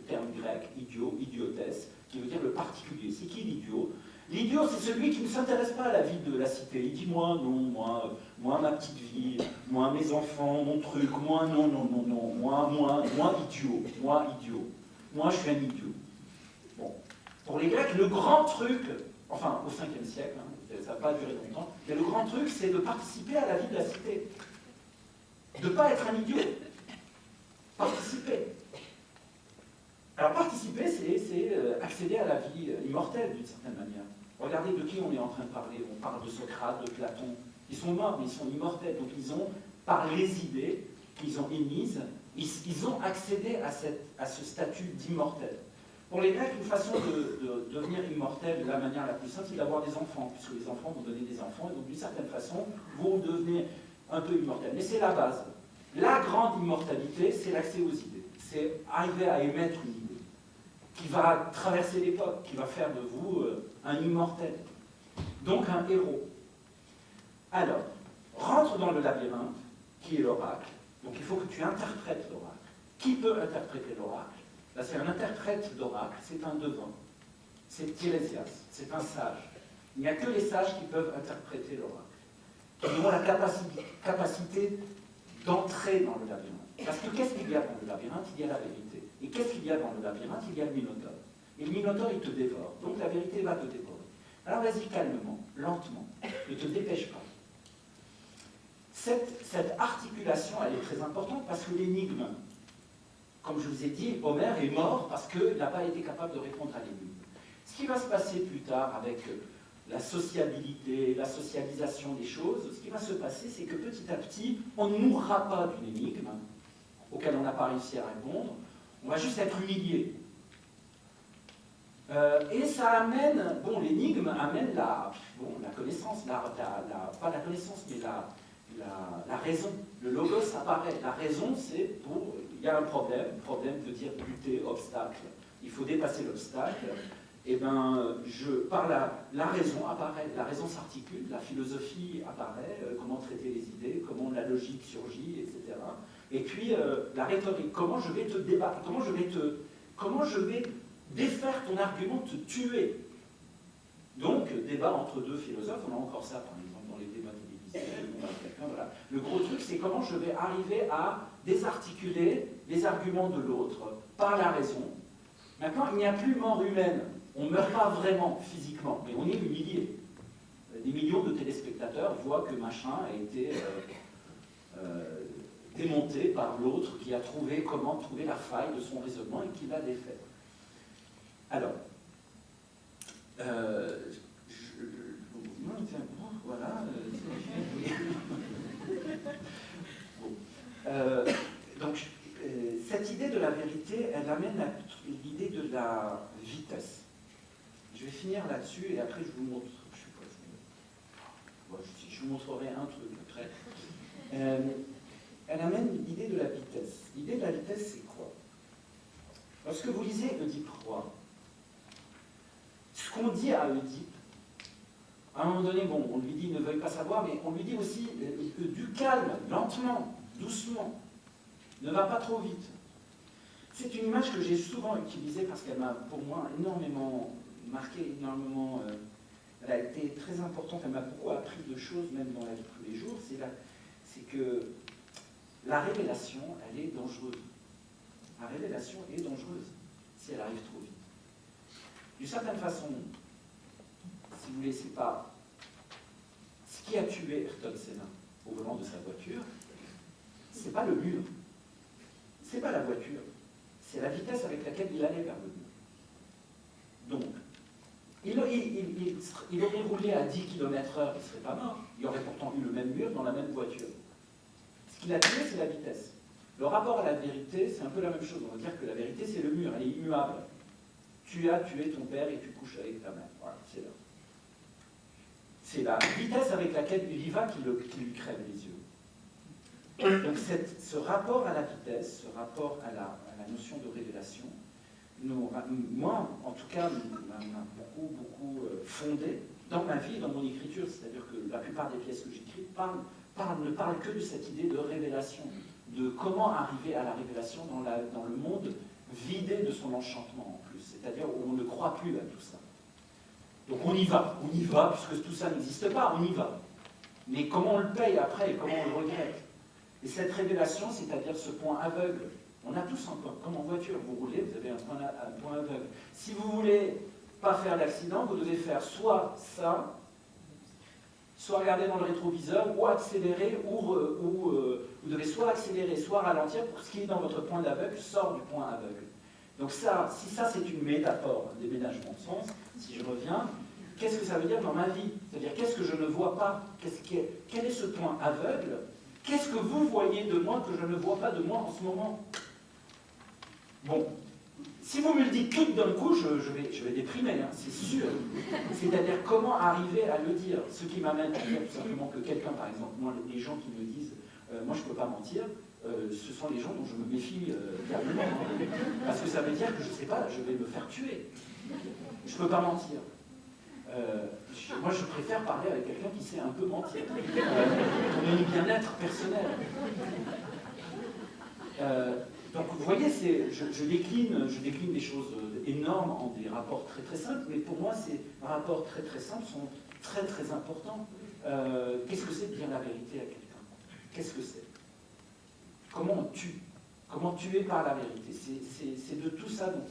terme grec, idiotesse, qui veut dire le particulier. C'est qui l'idiot? L'idiot, c'est celui qui ne s'intéresse pas à la vie de la cité. Il dit, moi, non, moi, ma petite vie, moi, mes enfants, mon truc, moi, non, moi, idiot, moi, je suis un idiot. Bon. Pour les Grecs, le grand truc, enfin, au 5e siècle, ça n'a pas duré longtemps, mais le grand truc, c'est de participer à la vie de la cité. De ne pas être un idiot. Participer. Alors participer, c'est accéder à la vie immortelle d'une certaine manière. Regardez de qui on est en train de parler. On parle de Socrate, de Platon. Ils sont morts, mais ils sont immortels. Donc ils ont, par les idées qu'ils ont émises, ils ont accédé à ce statut d'immortel. Pour les Grecs, une façon de devenir immortel de la manière la plus simple, c'est d'avoir des enfants, puisque les enfants vont donner des enfants, et donc d'une certaine façon, vous devenez un peu immortel. Mais c'est la base. La grande immortalité, c'est l'accès aux idées. C'est arriver à émettre une idée qui va traverser l'époque, qui va faire de vous un immortel. Donc un héros. Alors, rentre dans le labyrinthe, qui est l'oracle. Donc il faut que tu interprètes l'oracle. Qui peut interpréter l'oracle? Là, c'est un interprète d'oracle, c'est un devin. C'est Tirésias, c'est un sage. Il n'y a que les sages qui peuvent interpréter l'oracle, qui ont la capacité d'entrer dans le labyrinthe. Parce que qu'est-ce qu'il y a dans le labyrinthe? Il y a la vérité. Et qu'est-ce qu'il y a dans le labyrinthe? Il y a le Minotaure. Et le Minotaure, il te dévore. Donc la vérité va te dévorer. Alors vas-y calmement, lentement. Ne te dépêche pas. Cette articulation, elle est très importante parce que l'énigme, comme je vous ai dit, Homère est mort parce qu'il n'a pas été capable de répondre à l'énigme. Ce qui va se passer plus tard avec la sociabilité, la socialisation des choses, ce qui va se passer, c'est que petit à petit, on ne mourra pas d'une énigme auquel on n'a pas réussi à répondre, on va juste être humilié. Et ça amène, bon, l'énigme amène la connaissance, pas la connaissance, mais la raison. Le logos apparaît. La raison, c'est pour, il y a un problème veut dire buter, obstacle. Il faut dépasser l'obstacle. Et bien, par la raison apparaît, la raison s'articule, la philosophie apparaît, comment traiter les idées, comment la logique surgit, etc. Et puis, la rhétorique, comment je vais te débattre, comment je vais défaire ton argument, te tuer. Donc, débat entre deux philosophes, on a encore ça, par exemple, dans les débats télévisés. Voilà. Le gros truc, c'est comment je vais arriver à désarticuler les arguments de l'autre par la raison. Maintenant, il n'y a plus mort humaine. On ne meurt pas vraiment physiquement, mais on est humilié. Des millions de téléspectateurs voient que machin a été démonté par l'autre qui a trouvé comment trouver la faille de son raisonnement et qui l'a défait. Alors, voilà. Donc, cette idée de la vérité, elle amène l'idée de la vitesse. Je vais finir là-dessus et après je vous montre. Je vous montrerai un truc après. Elle amène l'idée de la vitesse. L'idée de la vitesse, c'est quoi? Lorsque vous lisez Oedipe Roi, ce qu'on dit à Oedipe, à un moment donné, bon, on lui dit ne veuille pas savoir, mais on lui dit aussi du calme, lentement, doucement, ne va pas trop vite. C'est une image que j'ai souvent utilisée parce qu'elle m'a, pour moi, énormément marqué, énormément. Elle a été très importante, elle m'a beaucoup appris de choses, même dans la vie de tous les jours. C'est que la révélation, elle est dangereuse. La révélation est dangereuse si elle arrive trop vite. D'une certaine façon, si vous voulez, c'est pas ce qui a tué Ayrton Senna au volant de sa voiture, c'est pas le mur, c'est pas la voiture, c'est la vitesse avec laquelle il allait vers le mur. Donc, il aurait roulé à 10 km/h, il ne serait pas mort. Il aurait pourtant eu le même mur dans la même voiture. Ce qui l'a tué, c'est la vitesse. Le rapport à la vérité, c'est un peu la même chose. On va dire que la vérité, c'est le mur, elle est immuable. Tu as tué ton père et tu couches avec ta mère. Voilà, c'est là. C'est la vitesse avec laquelle il y va qui lui crève les yeux. Donc ce rapport à la vitesse, ce rapport à la notion de révélation, moi, en tout cas, m'a beaucoup fondé dans ma vie et dans mon écriture. C'est-à-dire que la plupart des pièces que j'écris ne parlent que de cette idée de révélation, de comment arriver à la révélation dans le monde vidé de son enchantement en plus, c'est-à-dire où on ne croit plus à tout ça. Donc on y va, puisque tout ça n'existe pas, on y va. Mais comment on le paye après et comment on le regrette? Et cette révélation, c'est-à-dire ce point aveugle, on a tous un point, comme en voiture, vous roulez, vous avez un point aveugle. Si vous ne voulez pas faire d'accident, vous devez faire soit ça, soit regarder dans le rétroviseur, ou accélérer, ou vous devez soit accélérer, soit ralentir, pour ce qui est dans votre point d'aveugle sort du point aveugle. Donc ça, si ça c'est une métaphore, un déménagement de sens, si je reviens, qu'est-ce que ça veut dire dans ma vie? C'est-à-dire, qu'est-ce que je ne vois pas? Quel est ce point aveugle? Qu'est-ce que vous voyez de moi que je ne vois pas de moi en ce moment? Bon, Si vous me le dites tout d'un coup, je vais déprimer, hein, c'est sûr. C'est-à-dire comment arriver à le dire. Ce qui m'amène à dire tout simplement que quelqu'un, par exemple, moi, les gens qui me disent moi je ne peux pas mentir, ce sont les gens dont je me méfie terriblement. Parce que ça veut dire que je ne sais pas, je vais me faire tuer. Je ne peux pas mentir. Moi je préfère parler avec quelqu'un qui sait un peu mentir. Pour mon bien-être personnel. Donc vous voyez, je décline des choses énormes en des rapports très très simples, mais pour moi ces rapports très très simples sont très très importants. Qu'est-ce que c'est de dire la vérité à quelqu'un? Qu'est-ce que c'est? Comment on tue? Comment tuer par la vérité? C'est de tout ça dont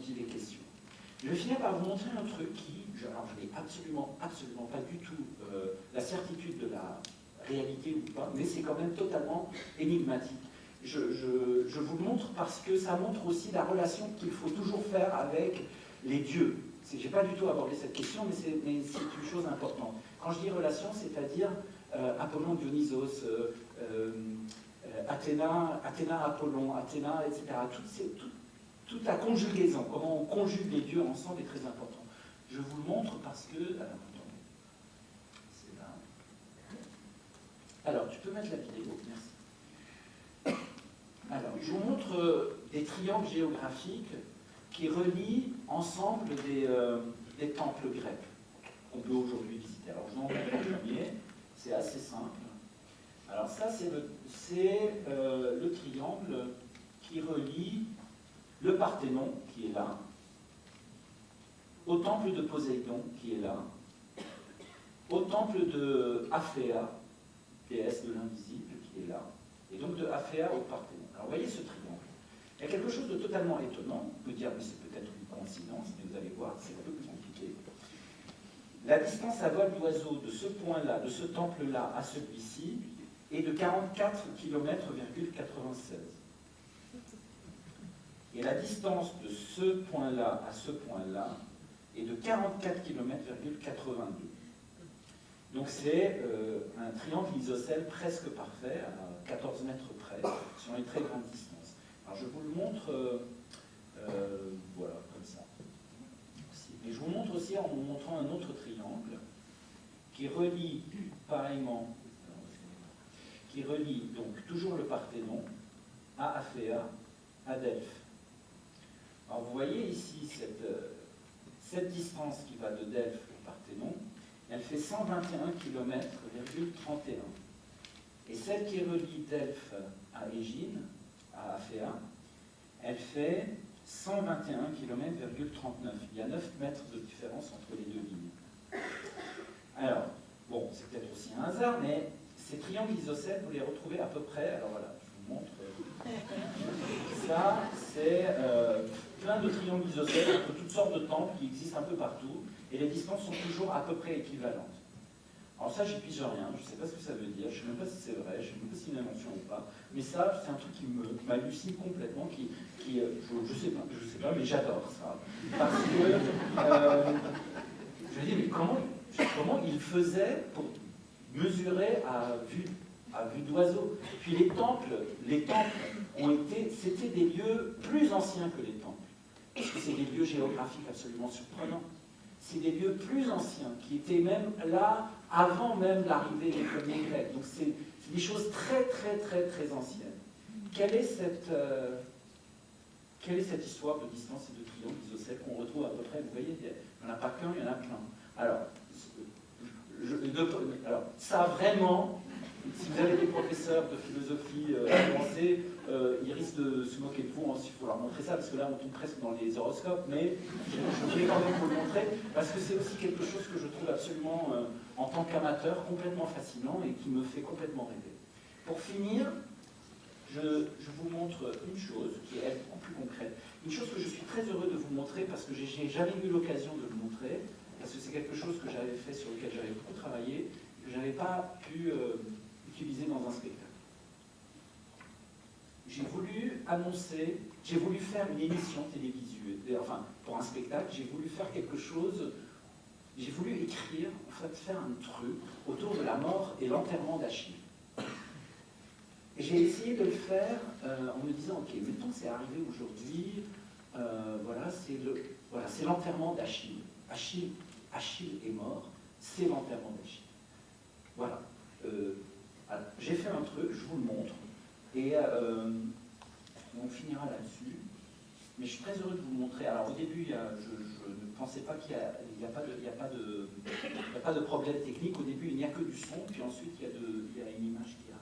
il est question. Je vais finir par vous montrer un truc qui, alors je n'ai absolument pas du tout la certitude de la réalité ou pas, mais c'est quand même totalement énigmatique. Je vous le montre parce que ça montre aussi la relation qu'il faut toujours faire avec les dieux. Je n'ai pas du tout abordé cette question, mais c'est une chose importante. Quand je dis relation, c'est-à-dire Apollon, Dionysos, Athéna, Apollon, Athéna, etc. Toute la conjugaison, comment on conjugue les dieux ensemble est très important. Je vous le montre parce que... Alors, attendez. C'est là. Alors, tu peux mettre la vidéo, merci. Alors, je vous montre des triangles géographiques qui relient ensemble des temples grecs qu'on peut aujourd'hui visiter. Alors, je vous en montre le premier, c'est assez simple. Alors ça, c'est le triangle qui relie le Parthénon, qui est là, au temple de Poséidon, qui est là, au temple de Aphéa, déesse de l'invisible, qui est là, et donc de Aphéa au Parthénon. Alors vous voyez ce triangle. Il y a quelque chose de totalement étonnant. On peut dire, mais c'est peut-être une coïncidence, mais vous allez voir, c'est un peu plus compliqué. La distance à vol d'oiseau de ce point-là, de ce temple-là à celui-ci, est de 44 km,96. Et la distance de ce point-là à ce point-là est de 44 km,82. Donc c'est un triangle isocèle presque parfait, à 14 mètres près, sur une très grande distance. Alors je vous le montre, voilà, comme ça. Et je vous montre aussi en vous montrant un autre triangle qui relie pareillement, qui relie donc toujours le Parthénon à Aphéa, à Delphes. Alors vous voyez ici cette distance qui va de Delphes au Parthénon, elle fait 121 km,31. Et celle qui relie Delphes à Égine, à Aphéa, elle fait 121 km,39. Il y a 9 mètres de différence entre les deux lignes. Alors, bon, c'est peut-être aussi un hasard, mais ces triangles isocèles, vous les retrouvez à peu près, alors voilà, je vous montre. Ça, c'est plein de triangles isocèles entre toutes sortes de temples qui existent un peu partout, et les distances sont toujours à peu près équivalentes. Alors ça, j'y pige rien, je ne sais pas ce que ça veut dire, je ne sais même pas si c'est vrai, je ne sais même pas si c'est une invention ou pas, mais ça, c'est un truc qui m'hallucine complètement, je sais pas, mais j'adore ça. Parce que, je me dis, mais comment il faisait pour mesurer à vue d'oiseau? Puis les temples c'était des lieux plus anciens que les temples, parce que c'est des lieux géographiques absolument surprenants. C'est des lieux plus anciens, qui étaient même là avant même l'arrivée des premiers Grecs. Donc c'est des choses très très très très anciennes. Quelle est cette histoire de distance et de triangle isocèle qu'on retrouve à peu près? Vous voyez, il n'y en a pas qu'un, il y en a plein. Alors, ça vraiment, si vous avez des professeurs de philosophie avancée, ils risquent de se moquer de vous s'il faut leur montrer ça, parce que là on tombe presque dans les horoscopes, mais je voulais quand même vous le montrer, parce que c'est aussi quelque chose que je trouve absolument, en tant qu'amateur, complètement fascinant et qui me fait complètement rêver. Pour finir, je vous montre une chose qui est beaucoup plus concrète, une chose que je suis très heureux de vous montrer, parce que j'ai jamais eu l'occasion de le montrer, parce que c'est quelque chose que j'avais fait, sur lequel j'avais beaucoup travaillé, que je n'avais pas pu utiliser dans un spectacle. J'ai voulu faire une émission télévisuelle, enfin, pour un spectacle, j'ai voulu faire quelque chose, j'ai voulu écrire, en fait, faire un truc autour de la mort et l'enterrement d'Achille. Et j'ai essayé de le faire en me disant, ok, mettons c'est arrivé aujourd'hui, Voilà, c'est l'enterrement d'Achille. Achille est mort, c'est l'enterrement d'Achille. Voilà. J'ai fait un truc, je vous le montre, et on finira là-dessus. Mais je suis très heureux de vous le montrer. Alors au début, je ne pensais pas qu'il n'y a pas de problème technique. Au début, il n'y a que du son, puis ensuite, il y a une image qui arrive.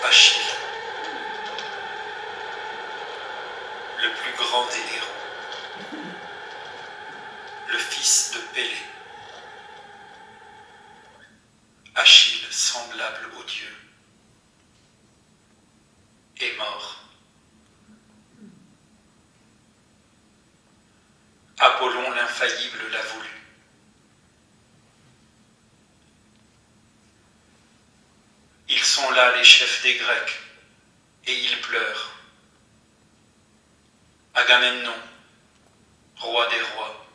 Achille, le plus grand des héros, le fils de Pélée. Achille, semblable aux dieux, est mort. Apollon l'infaillible l'a voulu. Ils sont là, les chefs des Grecs, et ils pleurent. Agamemnon, roi des rois.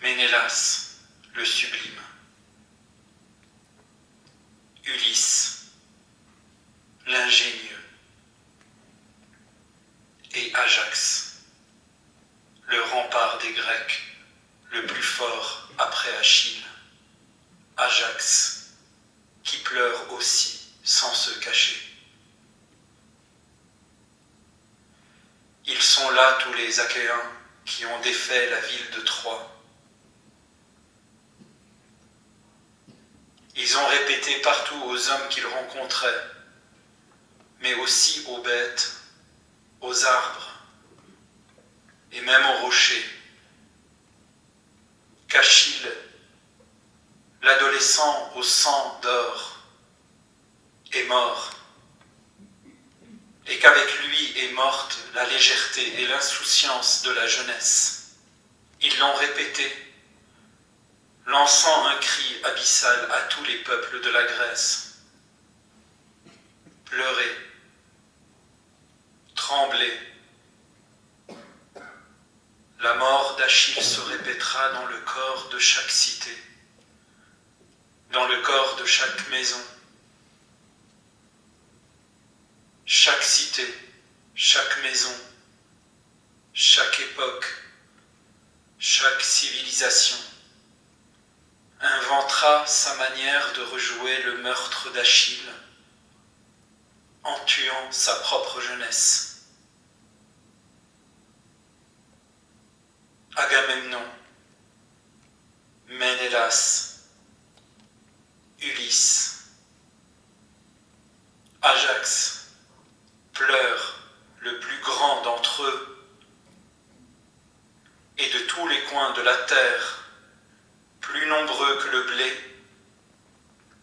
Ménélas, le sublime. Ulysse, l'ingénieux. Et Ajax, le rempart des Grecs, le plus fort après Achille. Ajax, qui pleure aussi sans se cacher. Ils sont là tous les Achéens qui ont défait la ville de Troie. Ils ont répété partout aux hommes qu'ils rencontraient, mais aussi aux bêtes, aux arbres et même aux rochers, qu'Achille, l'adolescent au sang d'or, est mort, et qu'avec lui est morte la légèreté et l'insouciance de la jeunesse. Ils l'ont répété, lançant un cri abyssal à tous les peuples de la Grèce. Pleurez, tremblez. La mort d'Achille se répétera dans le corps de chaque cité, dans le corps de chaque maison. Chaque cité, chaque maison, chaque époque, chaque civilisation inventera sa manière de rejouer le meurtre d'Achille en tuant sa propre jeunesse. Agamemnon, Ménélas, Ulysse, Ajax, pleure le plus grand d'entre eux, et de tous les coins de la terre, plus nombreux que le blé,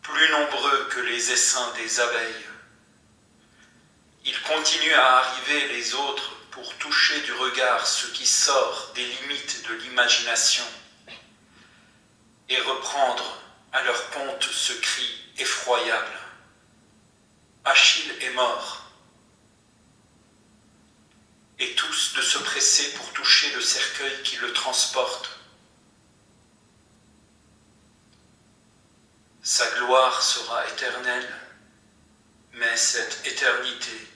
plus nombreux que les essaims des abeilles. Il continue à arriver les autres pour toucher du regard ce qui sort des limites de l'imagination et reprendre à leur compte ce cri effroyable. Achille est mort. Et tous de se presser pour toucher le cercueil qui le transporte. Sa gloire sera éternelle, mais cette éternité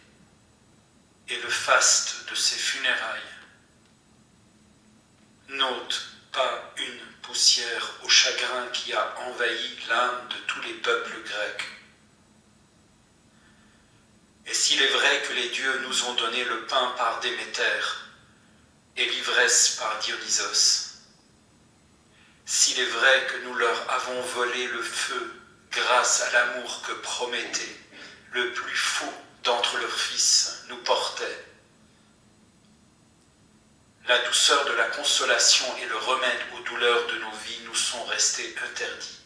est le faste de ses funérailles. N'ôte pas une poussière au chagrin qui a envahi l'âme de tous les peuples grecs. Et s'il est vrai que les dieux nous ont donné le pain par Déméter, et l'ivresse par Dionysos. S'il est vrai que nous leur avons volé le feu grâce à l'amour que Prométhée, le plus fou d'entre leurs fils, nous portait, la douceur de la consolation et le remède aux douleurs de nos vies nous sont restés interdits.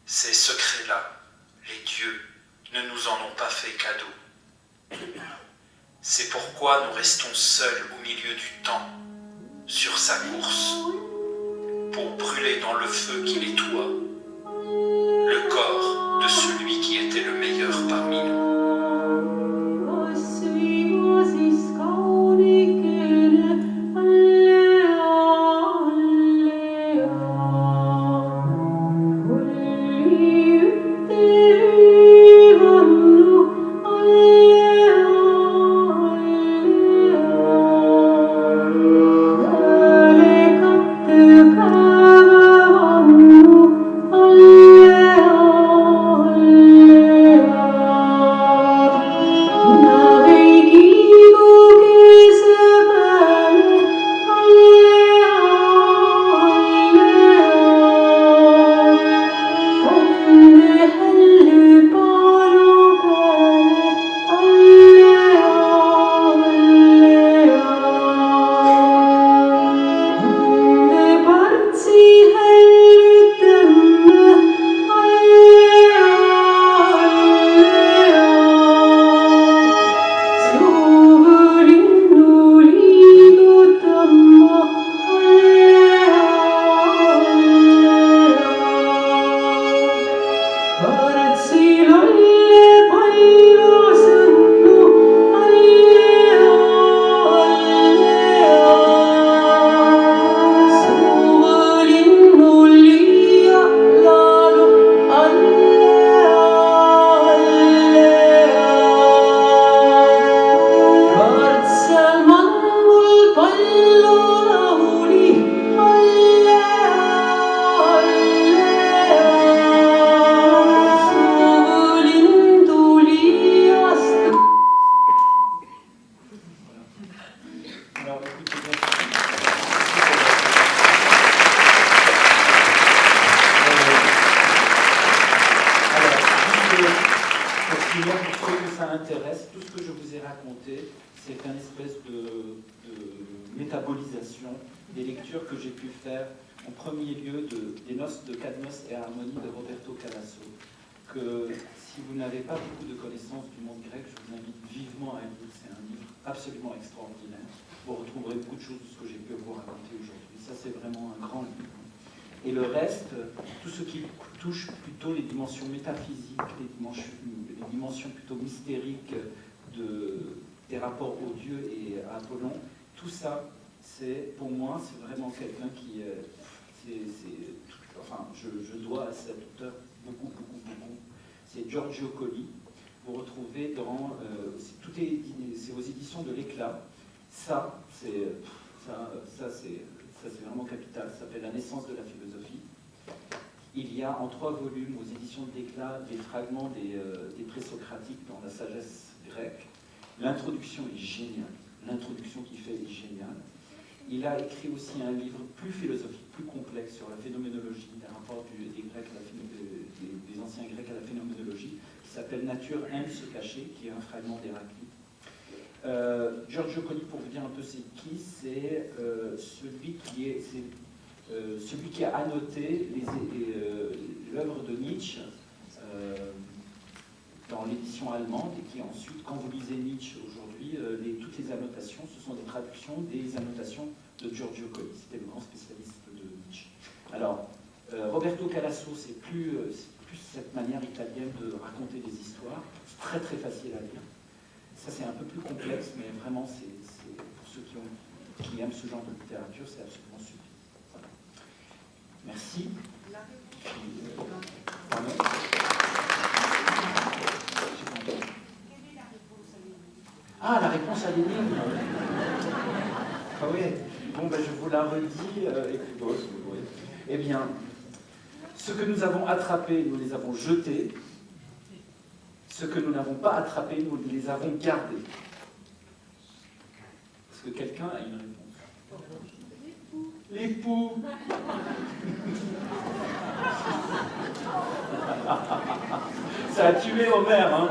Ces secrets-là, les dieux ne nous en ont pas fait cadeau. C'est pourquoi nous restons seuls au milieu du temps, sur sa course, pour brûler dans le feu qui nettoie le corps de celui qui était le meilleur parmi nous. Absolument extraordinaire. Vous retrouverez beaucoup de choses de ce que j'ai pu vous raconter aujourd'hui. Ça, c'est vraiment un grand livre. Et le reste, tout ce qui touche plutôt les dimensions métaphysiques, les dimensions plutôt mystériques des rapports aux dieux et à Apollon, tout ça, pour moi, c'est vraiment quelqu'un qui... enfin, je dois à cet auteur beaucoup. C'est Giorgio Colli. Vous retrouvez dans... c'est aux éditions de l'Éclat. Ça, c'est vraiment capital. Ça s'appelle La naissance de la philosophie. Il y a en 3 volumes aux éditions de l'Éclat des fragments des présocratiques dans la sagesse grecque. L'introduction est géniale. L'introduction qu'il fait est géniale. Il a écrit aussi un livre plus philosophique, plus complexe sur la phénoménologie, des rapports des anciens Grecs à la phénoménologie, qui s'appelle Nature aime se cacher, qui est un fragment d'Héraclite. Giorgio Colli, pour vous dire un peu c'est qui, c'est celui qui a annoté l'œuvre de Nietzsche dans l'édition allemande, et qui ensuite, quand vous lisez Nietzsche aujourd'hui, toutes les annotations, ce sont des traductions des annotations de Giorgio Colli. C'était le grand spécialiste de Nietzsche. Alors, Roberto Calasso, c'est plus cette manière italienne de raconter des histoires. C'est très très facile à lire. Ça, c'est un peu plus complexe, mais vraiment, c'est pour ceux qui aiment ce genre de littérature, c'est absolument sublime. Voilà. Merci. Ah, la réponse à l'énigme. Ah oui. Bon, ben, je vous la redis. Eh bien, ce que nous avons attrapé, nous les avons jetés. Ce que nous n'avons pas attrapé, nous les avons gardés. Est-ce que quelqu'un a une réponse? L'époux. Ça a tué Homer, hein.